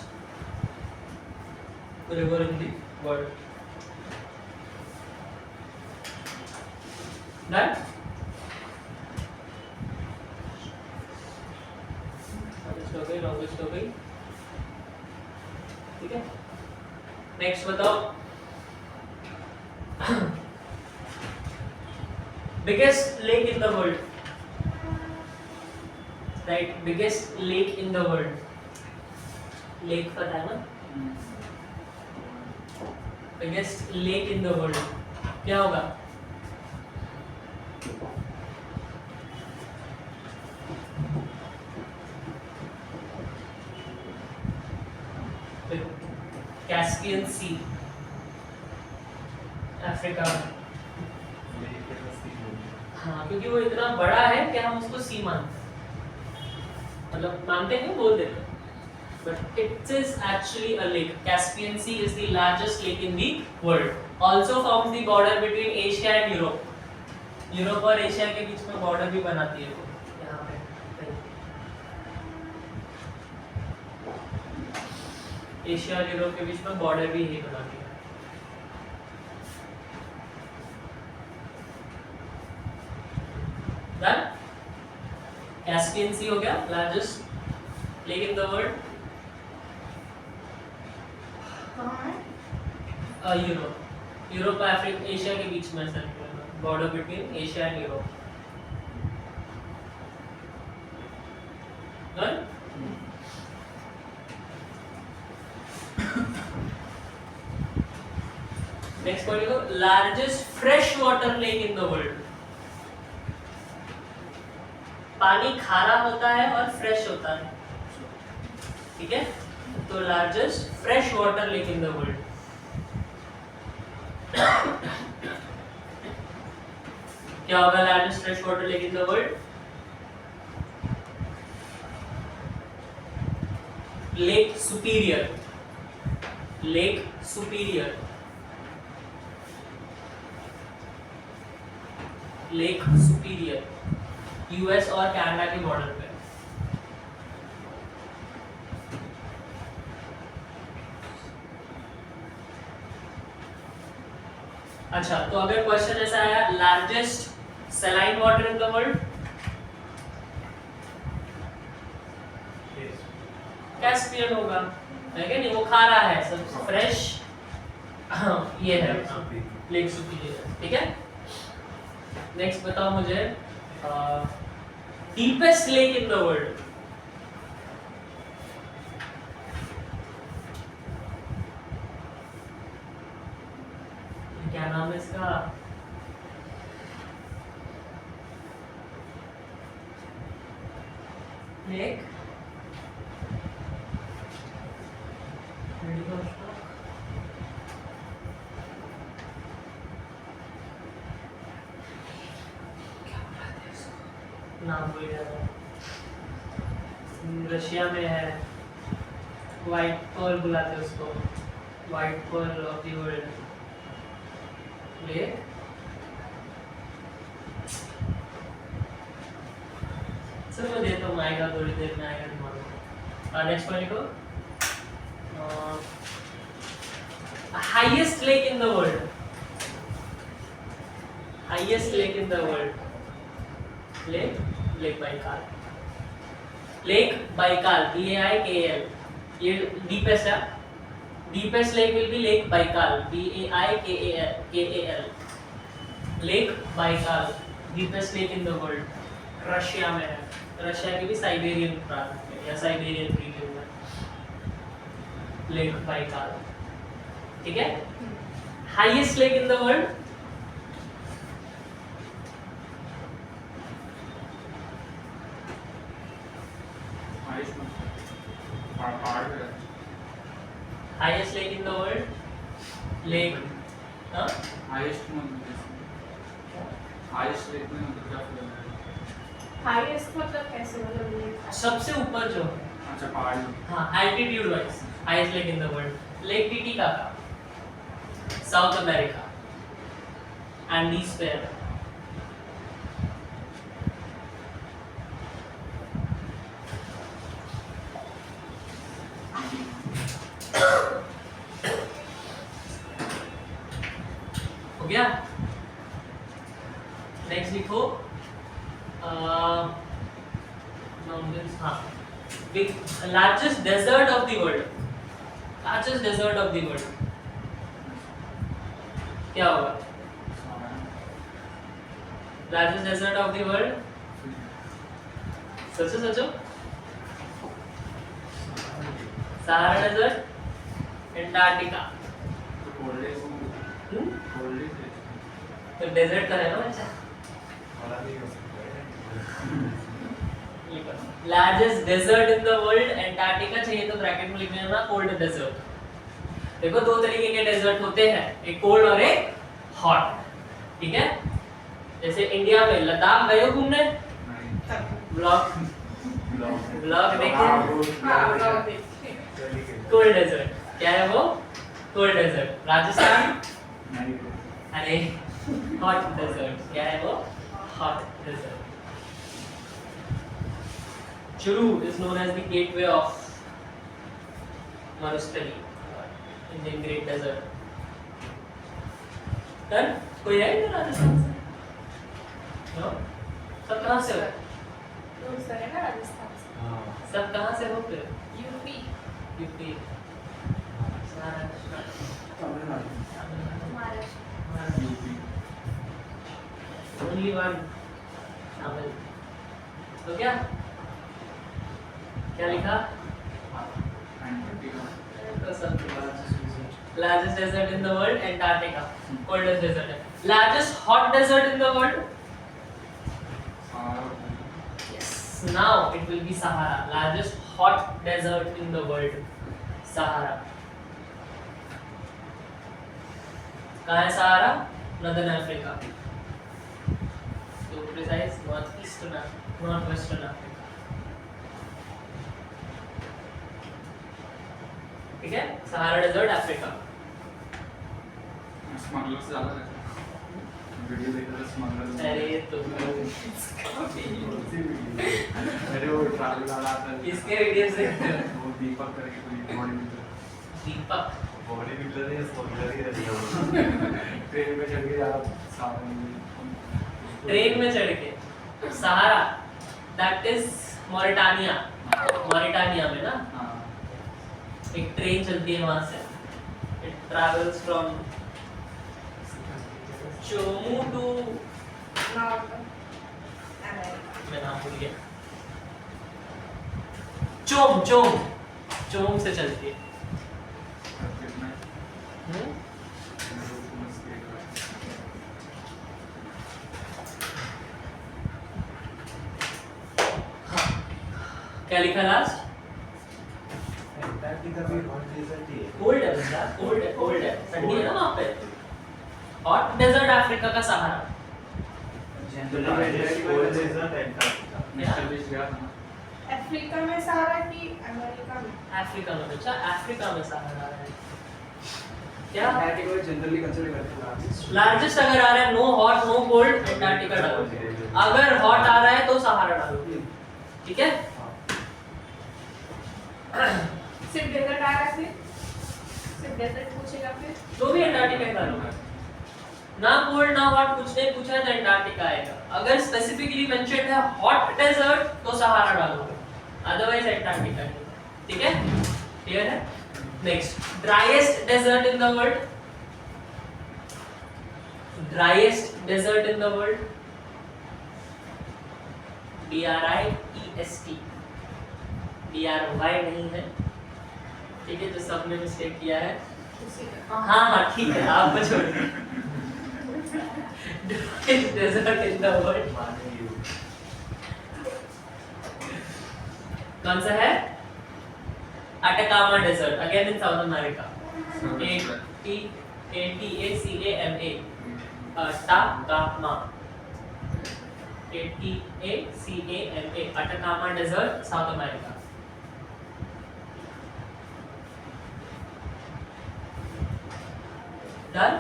river in the world. Done? Longest हो गई, ठीक है। नेक्स्ट बताओ, biggest lake in the world, right, biggest lake in the world, lake पता है ना, biggest lake in the world क्या होगा? कैस्पियन सी, अफ्रीका में। हाँ, क्योंकि वो इतना बड़ा है कि हम उसको सी मानते हैं, मतलब मानते हैं, बोल देते हैं, but it is actually a lake. Caspian Sea is the largest lake in the world. Also forms the border between Asia and Europe. Europe और एशिया के बीच में बॉर्डर भी बनाती है वो, यहाँ पे एशिया और यूरोप के बीच में बॉर्डर भी यही बनाती है। Done? Caspian Sea हो गया, largest lake in the world. Europe, Europe और अफ्रीका, एशिया के बीच में circular border between Asia and Europe. Done? Next point लिखो, largest fresh water lake in the world. पानी खारा होता है और फ्रेश होता है, ठीक है, तो largest fresh water lake in the world. क्या होगा largest fresh water lake in the world? Lake superior, lake superior, lake superior, US और कनाडा के बॉर्डर पे। अच्छा, तो अगर क्वेश्चन ऐसा आया, largest saline water in the world, Caspian होगा, है कि नहीं, वो खारा है, सब फ्रेश, ये है लेक सुपीरियर, ठीक है। नेक्स्ट बताओ मुझे, deepest lake in the world. क्या नाम है इसका? लेक नाम भूल गया, रशिया में है, व्हाइट पर्ल बुलाते हैं उसको, white pearl of the world lake. Sir मैं देता हूँ, आएगा थोड़ी देर में, आएगा दिमाग में। नेक्स्ट पॉइंट लिखो, highest lake in the world, highest lake in the world, lake, lake Baikal. Lake Baikal, BAIKAL, ये डीपेस्ट है. Deepest lake will be lake Baikal, BAIKAL. Lake Baikal deepest lake in the world, Russia में है. Russia की भी Siberian प्रांत में या Siberian reason में लेक बाइकाल. ठीक है. Highest lake in the world, highest lake in the world, lake, हाँ? हाईएस्ट में हाईएस्ट लेक में मतलब क्या फील है? हाईएस्ट मतलब कैसे, मतलब ये सबसे ऊपर जो है, अच्छा पहाड़ हाँ, altitude wise, highest lake in the world, Lake Titicaca, South America, Andes पे है. हो गया. नेक्स्ट लिखो माउंटेन्स. हाँ, largest desert of the world, largest desert of the world क्या होगा? Largest desert of the world, सोचो सोचो. Sahara desert, Antarctica. तो डेजर्ट का है ना बच्चा. Largest desert in the world, Antarctica चाहिए तो ब्रैकेट में लिख लेना कोल्ड डेजर्ट. देखो दो तरीके के डेजर्ट होते हैं, एक कोल्ड और एक हॉट. ठीक है. जैसे इंडिया में लद्दाख गए हो घूमने? ब्लॉग देखे? हाँ ब्लॉग देखिए. कोल्ड डेजर्ट क्या है वो? Cold desert. राजस्थान? अरे हॉट डेजर्ट क्या है वो? Hot desert. Churu is known as the gateway of Manustali, Indian Great Desert. Done? कोई है इधर राजस्थान से? No? सब कहाँ से हो? तो सर है ना राजस्थान से. सब कहाँ से हो फिर? UP. UP, Maharashtra, Maharashtra. UP only one. Tamil. तो क्या लिखा? एंटार्क्टिका तो सब largest desert in the world, Antarctica. Coldest desert है. Largest hot desert in the world, yes, now it will be Sahara. Largest hot desert in the world, Sahara. कहाँ है Sahara? Northern Africa. To precise, north eastern north western Africa. ठीक है. Sahara desert Africa. Smuggler से ज्यादा रहता है. Video देख रहा स्मगलर. अरे तो अरे वो ट्रैवल वाला आता है. किसके वीडियो से? वो दीपक करके कोई बॉडी बिल्डर. दीपक. बॉडी बिल्डर है, स्मगलर ही रहता है. ट्रेन में चढ़ के ज्यादा सावन ट्रेन में चढ़ के Sahara, that is Mauritania. Mauritania में ना हाँ एक ट्रेन चलती है वहां से. इट ट्रैवल्स फ्रॉम चोमू टू, नॉर्थ अमेरिका. मैं नाम भूल गया. चोम से चलती है. कितना हम्म? क्या लिखा लास्ट? एंटार्क्टिका भी हॉट डेजर्ट ही है. कोल्ड है बेटा, कोल्ड है. ठंडी है ना वहाँ पे. हॉट डेजर्ट अफ्रीका का Sahara. Cold desert Antarctica. Mister Beast गया था ना. अफ्रीका में सहारा की अमेरिका में? अफ्रीका में. अच्छा अफ्रीका में सहारा है क्या? एंटार्क्टिका जनरली कंसीडर करते हैं लार्जेस्ट अगर आ रहा है no hot no cold, Antarctica डालो. अगर हॉट आ रहा है तो सहारा डालो. ठीक है. सिर्फ डेजर्ट आ रहा है फिर? सिर्फ डेजर्ट पूछेगा फिर? तो भी एंटार्क्टिका डालो. ना कोल्ड ना हॉट कुछ नहीं पूछा है तो एंटार्क्टिका आएगा. अगर स्पेसिफिकली मेंशन्ड है हॉट डेजर्ट तो सहारा डालो. अदरवाइज एंटार्क्टिका नहीं है। ठीक है, क्लियर है? Next, driest desert in the world, driest desert in the world, DRIEST, DRY नहीं है। ठीक है, जो सबने मिस्टेक किया है, उसी का हाँ ठीक है, आप छोड़िए। Driest desert in the world माने यू कौन सा है? Atacama desert, again in South America. ATACAMA, Atacama, ATACAMA, Atacama desert, South America. Done?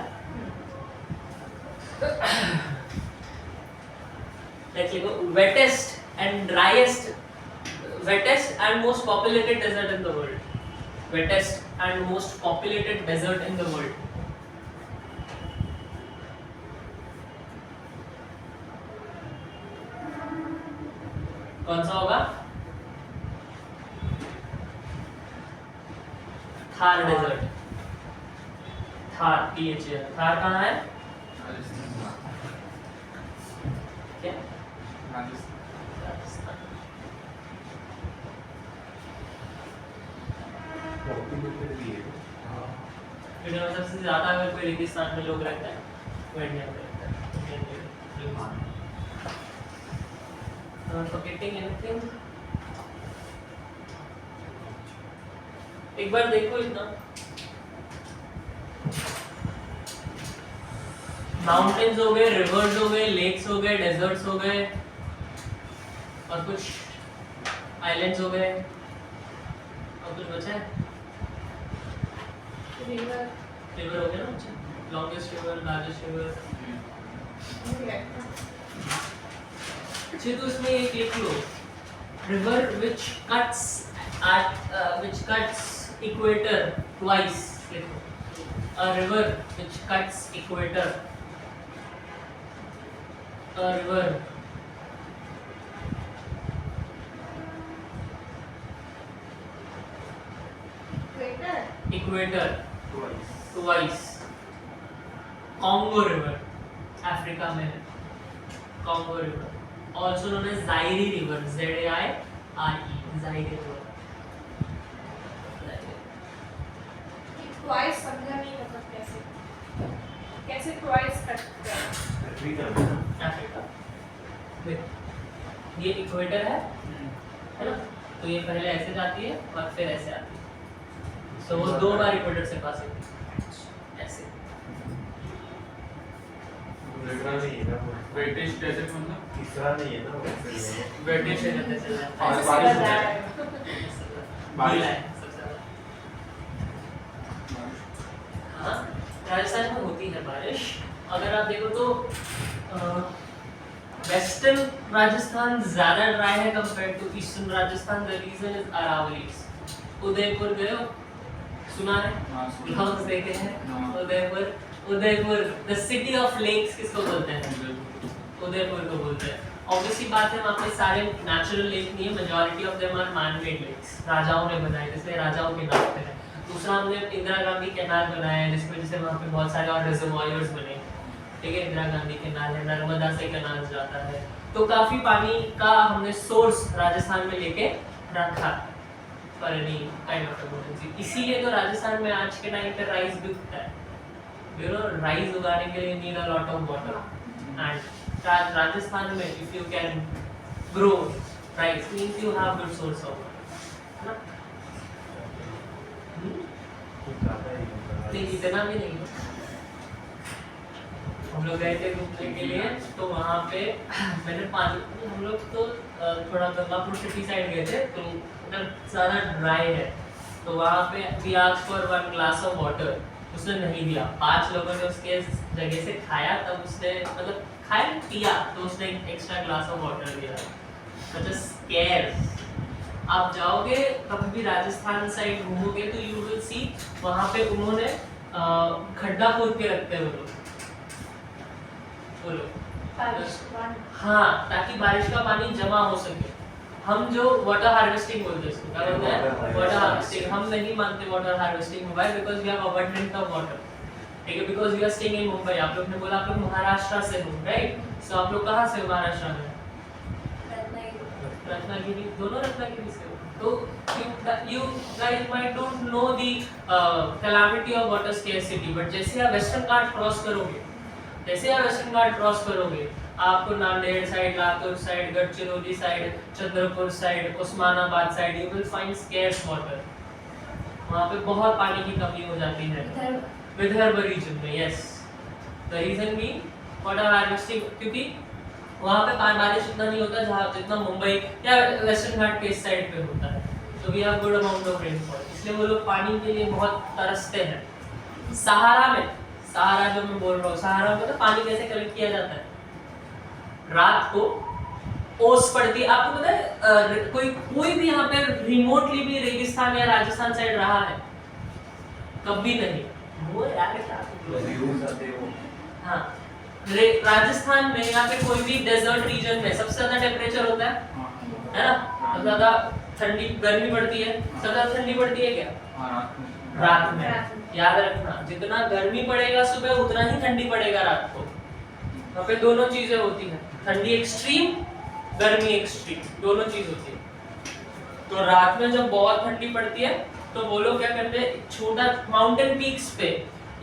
Let's go. Wettest and most populated desert in the world. Wettest and most populated desert in the world. कौन सा होगा? Thar desert, Thar, THAR, Thar कहाँ है? क्या? Rajasthan. Populated भी है India में सबसे ज्यादा अगर कोई रेगिस्तान में लोग रहते हैं वो इंडिया में रहता है। Forgetting anything? एक बार देखो इतना, माउंटेन्स हो गए, रिवर्स हो गए, लेक्स हो गए, डेजर्ट्स हो गए, और कुछ आइलैंड्स हो गए, और कुछ बचा है? रिवर रिवर हो गया ना, लॉन्गेस्ट रिवर, लार्जेस्ट रिवर। तो उसमें एक लिख लो, river which cuts equator twice, लिखो, a river which cuts equator, a river equator twice, Congo river, Africa में है, Congo river, also known as Zaire river, ZAIRE, Zaire river। Twice समझा नहीं, मतलब कैसे कैसे ट्वाइस करते हैं? अफ्रीका में अफ्रीका में ये इक्वेटर है ना, तो ये पहले ऐसे जाती है और फिर ऐसे आती है, तो वो दो बार इक्वेटर से पास होती है ऐसे। दूसरा नहीं है ना वो, वेटेज डेजर्ट मतलब तीसरा नहीं है ना वो, ब्रिटिश से करते चल रहा और है, ऐसे बारिश चल रहा है। बारिश। गीला है सबसे ज्यादा। हाँ, राजस्थान में होती है बारिश। अगर आप देखो तो वेस्टर्न राजस्थान ज्यादा ड्राई है compare to eastern Rajasthan. The region is Aravallis. Udaipur गए हो? सुना है? हाँ, सुना। ब्लॉग्स देखे हैं? हाँ। Udaipur, Udaipur the city of lakes किसको बोलते हैं? उदयपुर को बोलते हैं। ऑब्वियसली बात है, वहाँ पे सारे नेचुरल लेक नहीं है, majority of them are man made lakes, राजाओं ने बनाए, जिसमें राजाओं के नाम पे है। दूसरा हमने इंदिरा गांधी कैनाल बनाया है, जिसमें जैसे वहाँ पे बहुत सारे और रिजर्वॉयर्स बने, ठीक है, इंदिरा गांधी कैनाल है, नर्मदा से कैनाल जाता है, तो काफी पानी का हमने सोर्स राजस्थान में लेके रखा for any kind of emergency. इसीलिए तो राजस्थान में आज के टाइम पे राइस भी उगता है। यू नो, राइस उगाने के लिए need a lot of water, and Rajasthan में if you can grow rice means you have good source of water. कुछ ज्यादा ही होगा। नहीं, इतना भी नहीं। हम लोग गए थे घूमने के लिए, तो वहाँ पे मैंने हम लोग तो थोड़ा गंगापुर सिटी साइड गए थे, तो उधर ज़्यादा ड्राई है, तो वहाँ पे we asked for 1 glass of water, उसने नहीं दिया। 5 लोगों ने उसके जगह से खाया, तब उसने मतलब खाया पिया, तो उसने एक एक्स्ट्रा ग्लास ऑफ वाटर दिया। सच अ स्केयर। आप जाओगे कभी भी राजस्थान साइड घूमोगे तो यू विल सी वहाँ पे उन्होंने खड्डा खोद के रखते हैं वो लोग। बारिश के बाद हाँ, ताकि बारिश का पानी जमा हो सके। हम जो वाटर हार्वेस्टिंग बोलते हैं इसको क्या बोलते हैं, वाटर हार्वेस्टिंग। हम नहीं मानते वाटर हार्वेस्टिंग में, because we have abundant of water, ठीक है, because we are staying in Mumbai. आप लोग ने बोला आप लोग महाराष्ट्र से हो, राइट? सो आप लोग कहाँ से हो महाराष्ट्र में? रत्नागिरी, दोनों रत्नागिरी से हो। तो you guys might don't know the calamity of water scarcity, but जैसे आप वेस्टर्न घाट क्रॉस करोगे, जैसे आप वेस्टर्न घाट क्रॉस करोगे, आपको Nanded side, Latur side, Gadchiroli side, Chandrapur side, Osmanabad side, you will find scarce water. वहाँ पे बहुत पानी की कमी हो जाती है विदर्भ रीजन में। यस, द रीजन भी वाटर हार्वेस्टिंग, क्योंकि वहाँ पे बारिश इतना नहीं होता जहाँ जितना मुंबई या वेस्टर्न घाट के इस साइड पे होता है। तो we have good amount of rainfall, इसलिए वो लोग पानी के लिए बहुत तरसते हैं। सहारा में, सहारा जो मैं बोल रहा हूँ, सहारा में तो पानी कैसे कलेक्ट किया जाता है? रात को ओस पड़ती है। आपको पता है कोई भी यहाँ पे रिमोटली भी रेगिस्तान या राजस्थान साइड रहा है? कभी नहीं। वो यार क्या, हाँ, राजस्थान में यहाँ पे कोई भी डेजर्ट रीजन में सबसे ज्यादा टेम्परेचर होता है ना? सबसे ज्यादा ठंडी गर्मी पड़ती है, सबसे ज्यादा ठंडी पड़ती है क्या? रात में। याद रखना, जितना गर्मी पड़ेगा सुबह उतना ही ठंडी पड़ेगा रात को। वहाँ पे दोनों चीजें होती हैं, ठंडी एक्सट्रीम, गर्मी एक्सट्रीम, दोनों चीज होती है। तो रात में जब बहुत ठंडी पड़ती है तो वो लोग क्या करते हैं, छोटा माउंटेन पीक्स पे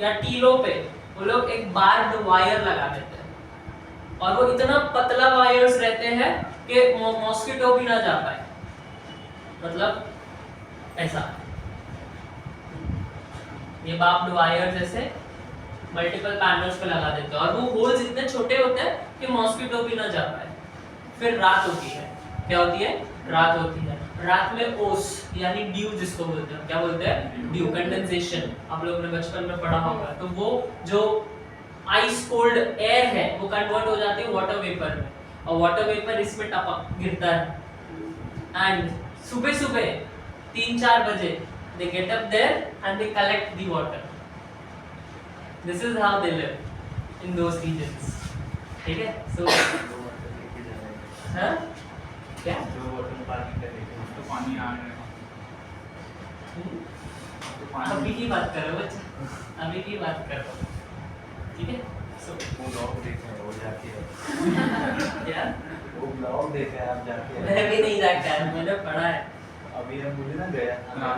या टीलों पे वो लोग एक बार्ब्ड वायर लगा देते हैं, और वो इतना पतला वायर्स रहते हैं कि मॉस्किटो भी ना जा पाए, मतलब ऐसा। ये बार्ब्ड वायर्स ऐसे मल्टीपल पैनल्स पे लगा देते हैं, और वो होल्स इतने छोटे होते हैं कि मॉस्किटो भी ना जा पाए। फिर रात होती है, क्या होती है? रात होती है। रात में ओस यानी ड्यू जिसको बोलते हैं, क्या बोलते हैं? ड्यू, कंडेंसेशन, आप लोगों ने बचपन में पढ़ा होगा। तो वो जो आइस कोल्ड एयर है वो कन्वर्ट हो जाती है वाटर वेपर में, और वाटर वेपर इसमें टपक गिरता है। एंड सुबह सुबह 3-4 बजे they get up there and they collect the water. This is how they live in those regions. ठीक है? So हाँ क्या? जो वाटर पानी का लेके तो पानी आ रहा है तो पानी अभी की बात कर रहे हो बच्चा, अभी की बात कर रहे हो, ठीक है? So वो ब्लॉग देखे हैं, वो जाके है। क्या? वो ब्लॉग देखे हैं, आप जाके है। मैं भी नहीं जाके आया, मैंने पढ़ा है। अभी हम मुझे ना गया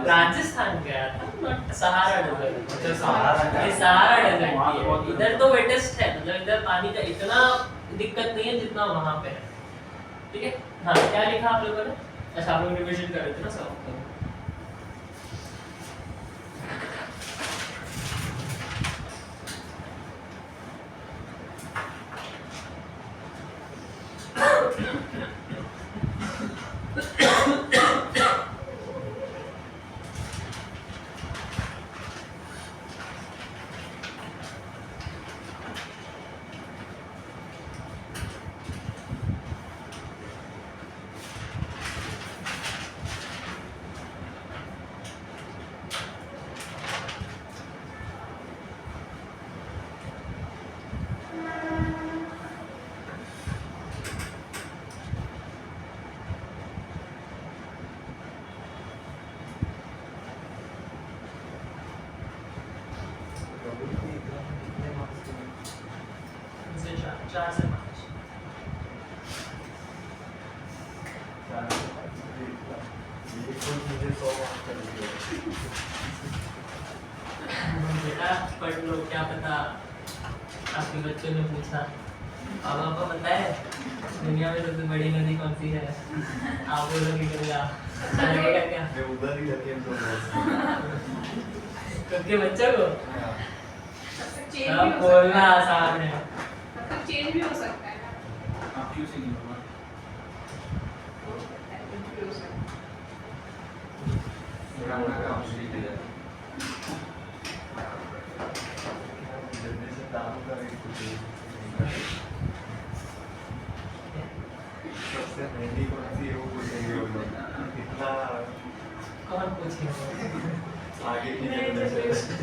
राजस्थान गया था, नॉट सहारा डेजर्ट। अच्छा, सहारा का। ये सहारा डेजर्ट वहाँ ही है। बहुत- इधर तो वेटेस्ट है, मतलब इधर पानी का इतना दिक्कत नहीं है जितना वहाँ पे है, ठीक है? हाँ, क्या लिखा आप लोगों ने? अच्छा, आप लोग रिवीजन कर रहे थे ना सब। इनसे 4 से 5। मुझे 100 मार्क्स कर दिए। बेटा पढ़ लो, क्या पता आपके बच्चों ने पूछा पापा को पता है दुनिया में सबसे बड़ी नदी कौन सी है? आप बोलोगे गंगा, लगेगा क्या? मैं उधर ही जाके तो क्योंकि बच्चों को चेंज भी सब हो बोलना सकता है, आसान है। मतलब चेंज भी हो सकता है ना, आप क्यों से नहीं होगा हो सकता है, कुछ भी हो सकता है। ब्राह्मण का ऑप्शन ही दिया जल्दी से काम का भी कुछ सबसे महंगी कौन सी है वो पूछेंगे वो लोग। इतना कौन पूछेगा? आगे की जनरेशन।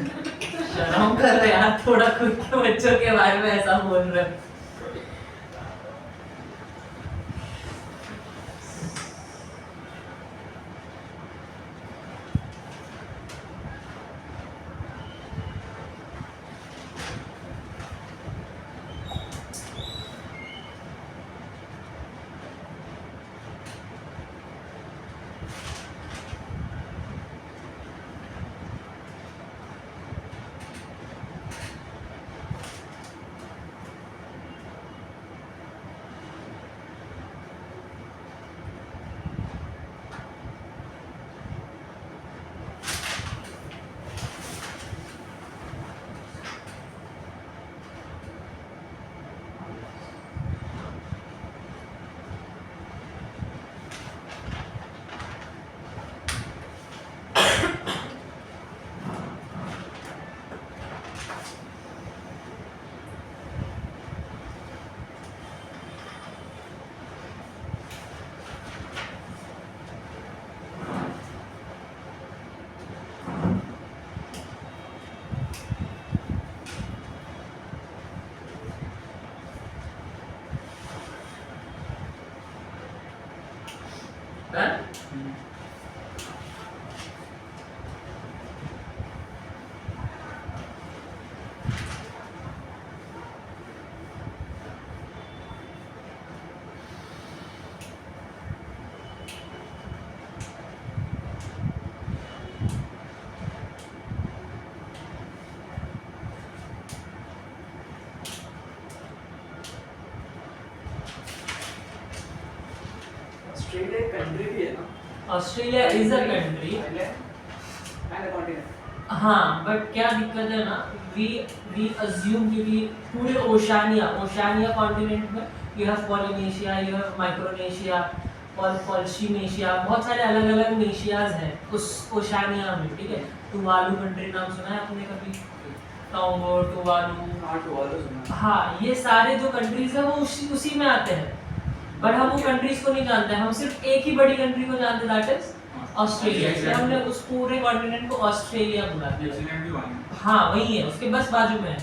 शर्म कर रहे यार, थोड़ा खुद के बच्चों के बारे में ऐसा बोल रहे हो। So change हाँ, भी हो क्या सकता है। लिखा आप लोगों ने? अच्छा, आपको रिवीजन कर रहे थे ना सब। ऑस्ट्रेलिया एक कंट्री भी है ना? Australia is a country, island and continent. हाँ, बट क्या दिक्कत है ना, वी अज्यूम क्योंकि पूरे ओशानिया कॉन्टिनेंट में you have Polynesia, you have Micronesia, Polynesia, बहुत सारे अलग अलग नेशियाज हैं उस ओशानिया में, ठीक है। टुवालू कंट्री नाम सुना है आपने कभी? टोंगो, टुवालू, हाँ, टुवालू सुना। हाँ, ये सारे जो कंट्रीज है वो उसी में आते हैं, बट हम वो कंट्रीज को नहीं जानते, हम सिर्फ एक ही बड़ी कंट्री को जानते, दैट इज ऑस्ट्रेलिया। इसलिए हमने उस पूरे कॉन्टिनेंट को ऑस्ट्रेलिया बुला दिया। न्यूजीलैंड भी वहाँ है। हाँ, वही है, उसके बस बाजू में है।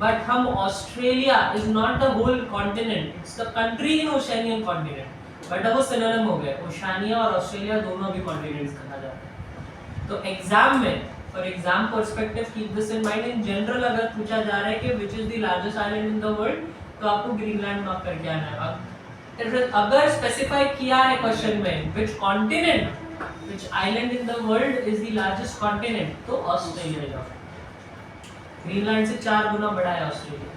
बट हम Australia is not the whole continent, it's the country in Oceanian continent, but अब वो सिनोनिम हो गए, ओशियनिया और ऑस्ट्रेलिया दोनों भी कॉन्टिनेंट्स कहा जाता है। तो एग्जाम में, for exam perspective, keep this in mind, in general अगर पूछा जा रहा है कि which is the largest island in the world, तो आपको ग्रीनलैंड मार्क करके आना है। अगर स्पेसिफाई किया है क्वेश्चन में which continent, which island in the world is the largest continent, तो ऑस्ट्रेलिया जाओ। ग्रीनलैंड से 4 गुना बड़ा है ऑस्ट्रेलिया।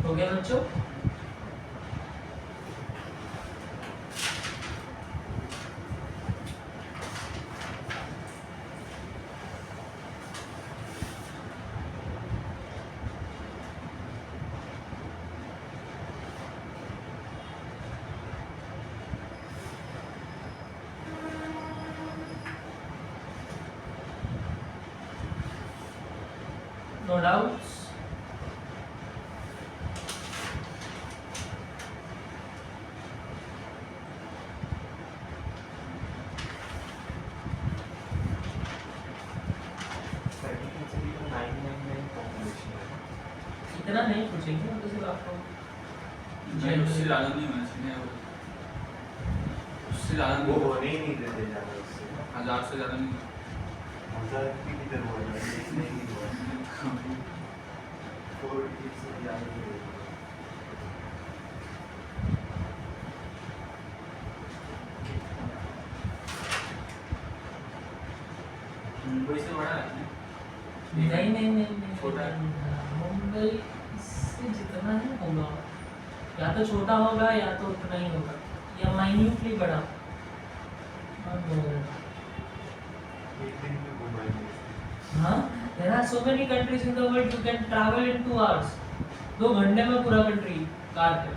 हो गया बच्चों? No doubts? इतना नहीं पूछेंगे, तो सिर्फ आपको नहीं, उससे ज़्यादा नहीं होना चाहिए, उससे ज़्यादा वो नहीं, होने ही नहीं देते ज़्यादा उससे। 1000 से ज़्यादा नहीं। 1000 की किधर हुआ है? एक नहीं हुआ। 4 से ज़्यादा नहीं हुआ। मुंबई से बड़ा है ना? नहीं छोटा है। मुंबई से जितना ही होगा, या तो छोटा होगा या तो उतना ही होगा, या माइन्यूटली बड़ा। एक दिन में घुमाएंगे। हाँ, there are so many countries in the world, you can travel in 2 hours। 2 घंटे में पूरा कंट्री कार पे।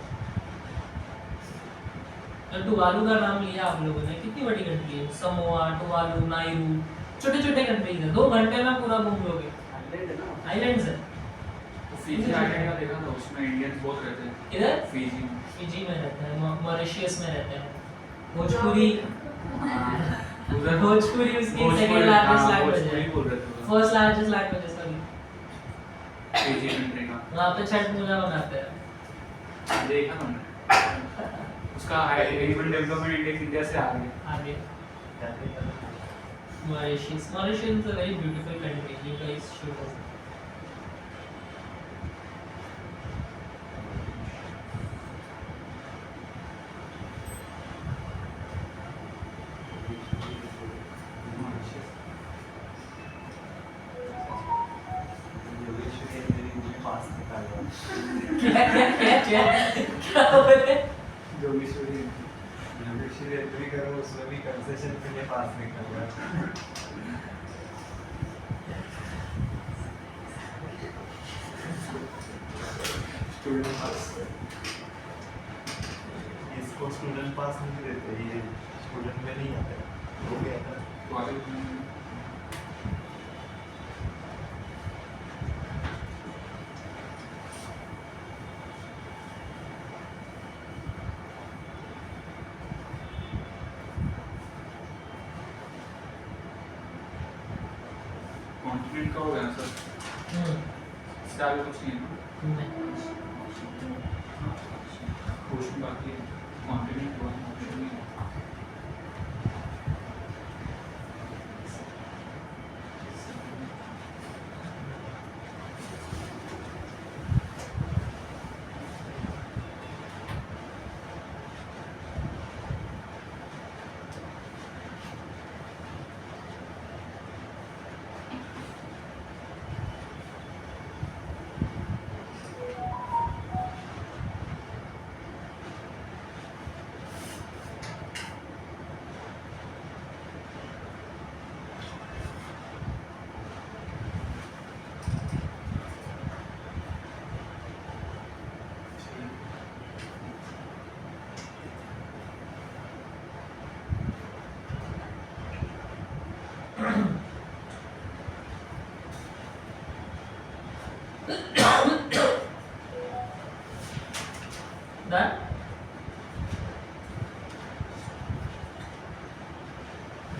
टुवालू का नाम लिया आप लोगों ने, कितनी बड़ी कंट्री है, समोआ, टुवालू, नाइरू, छोटे छोटे कंट्रीज है, 2 घंटे में पूरा घूम लोगे। आइलैंड है ना? आइलैंड्स है। तो फिजी आइलैंड का देखा था, उसमें इंडियंस बहुत रहते हैं। इधर फिजी फिजी में रहते हैं, मॉरिशस में रहते हैं, भोजपुरी, उधर भोजपुरी उसकी भोजपुरी, सेकंड लार्जेस्ट हाँ, लैंग्वेज भोजपुरी है, बोल रहे थे उधर। फर्स्ट लार्जेस्ट लैंग्वेज है सॉरी। फिजी कंट्री का वहाँ पे छठ पूजा मनाते हैं। देखा मैंने। उसका ह्यूमन डेवलपमेंट इंडेक्स इंडिया से आगे। आगे Mauritius is a very beautiful country, you guys should visit. Yogeshwari मेरी मुझे पास निकाल क्या बोले? योगेश्वरी एंट्री करो, उसमें भी कंसेशन के लिए पास निकल रहा। स्टूडेंट पास, इसको स्टूडेंट पास नहीं देते, ये स्टूडेंट में नहीं आता, हो गया था। तो आगे मिनट का हो गया सर, इससे आगे कुछ नहीं है ना, क्वेश्चन बाकी है, कॉन्टिन्यू हुआ ऑप्शन नहीं है। Done?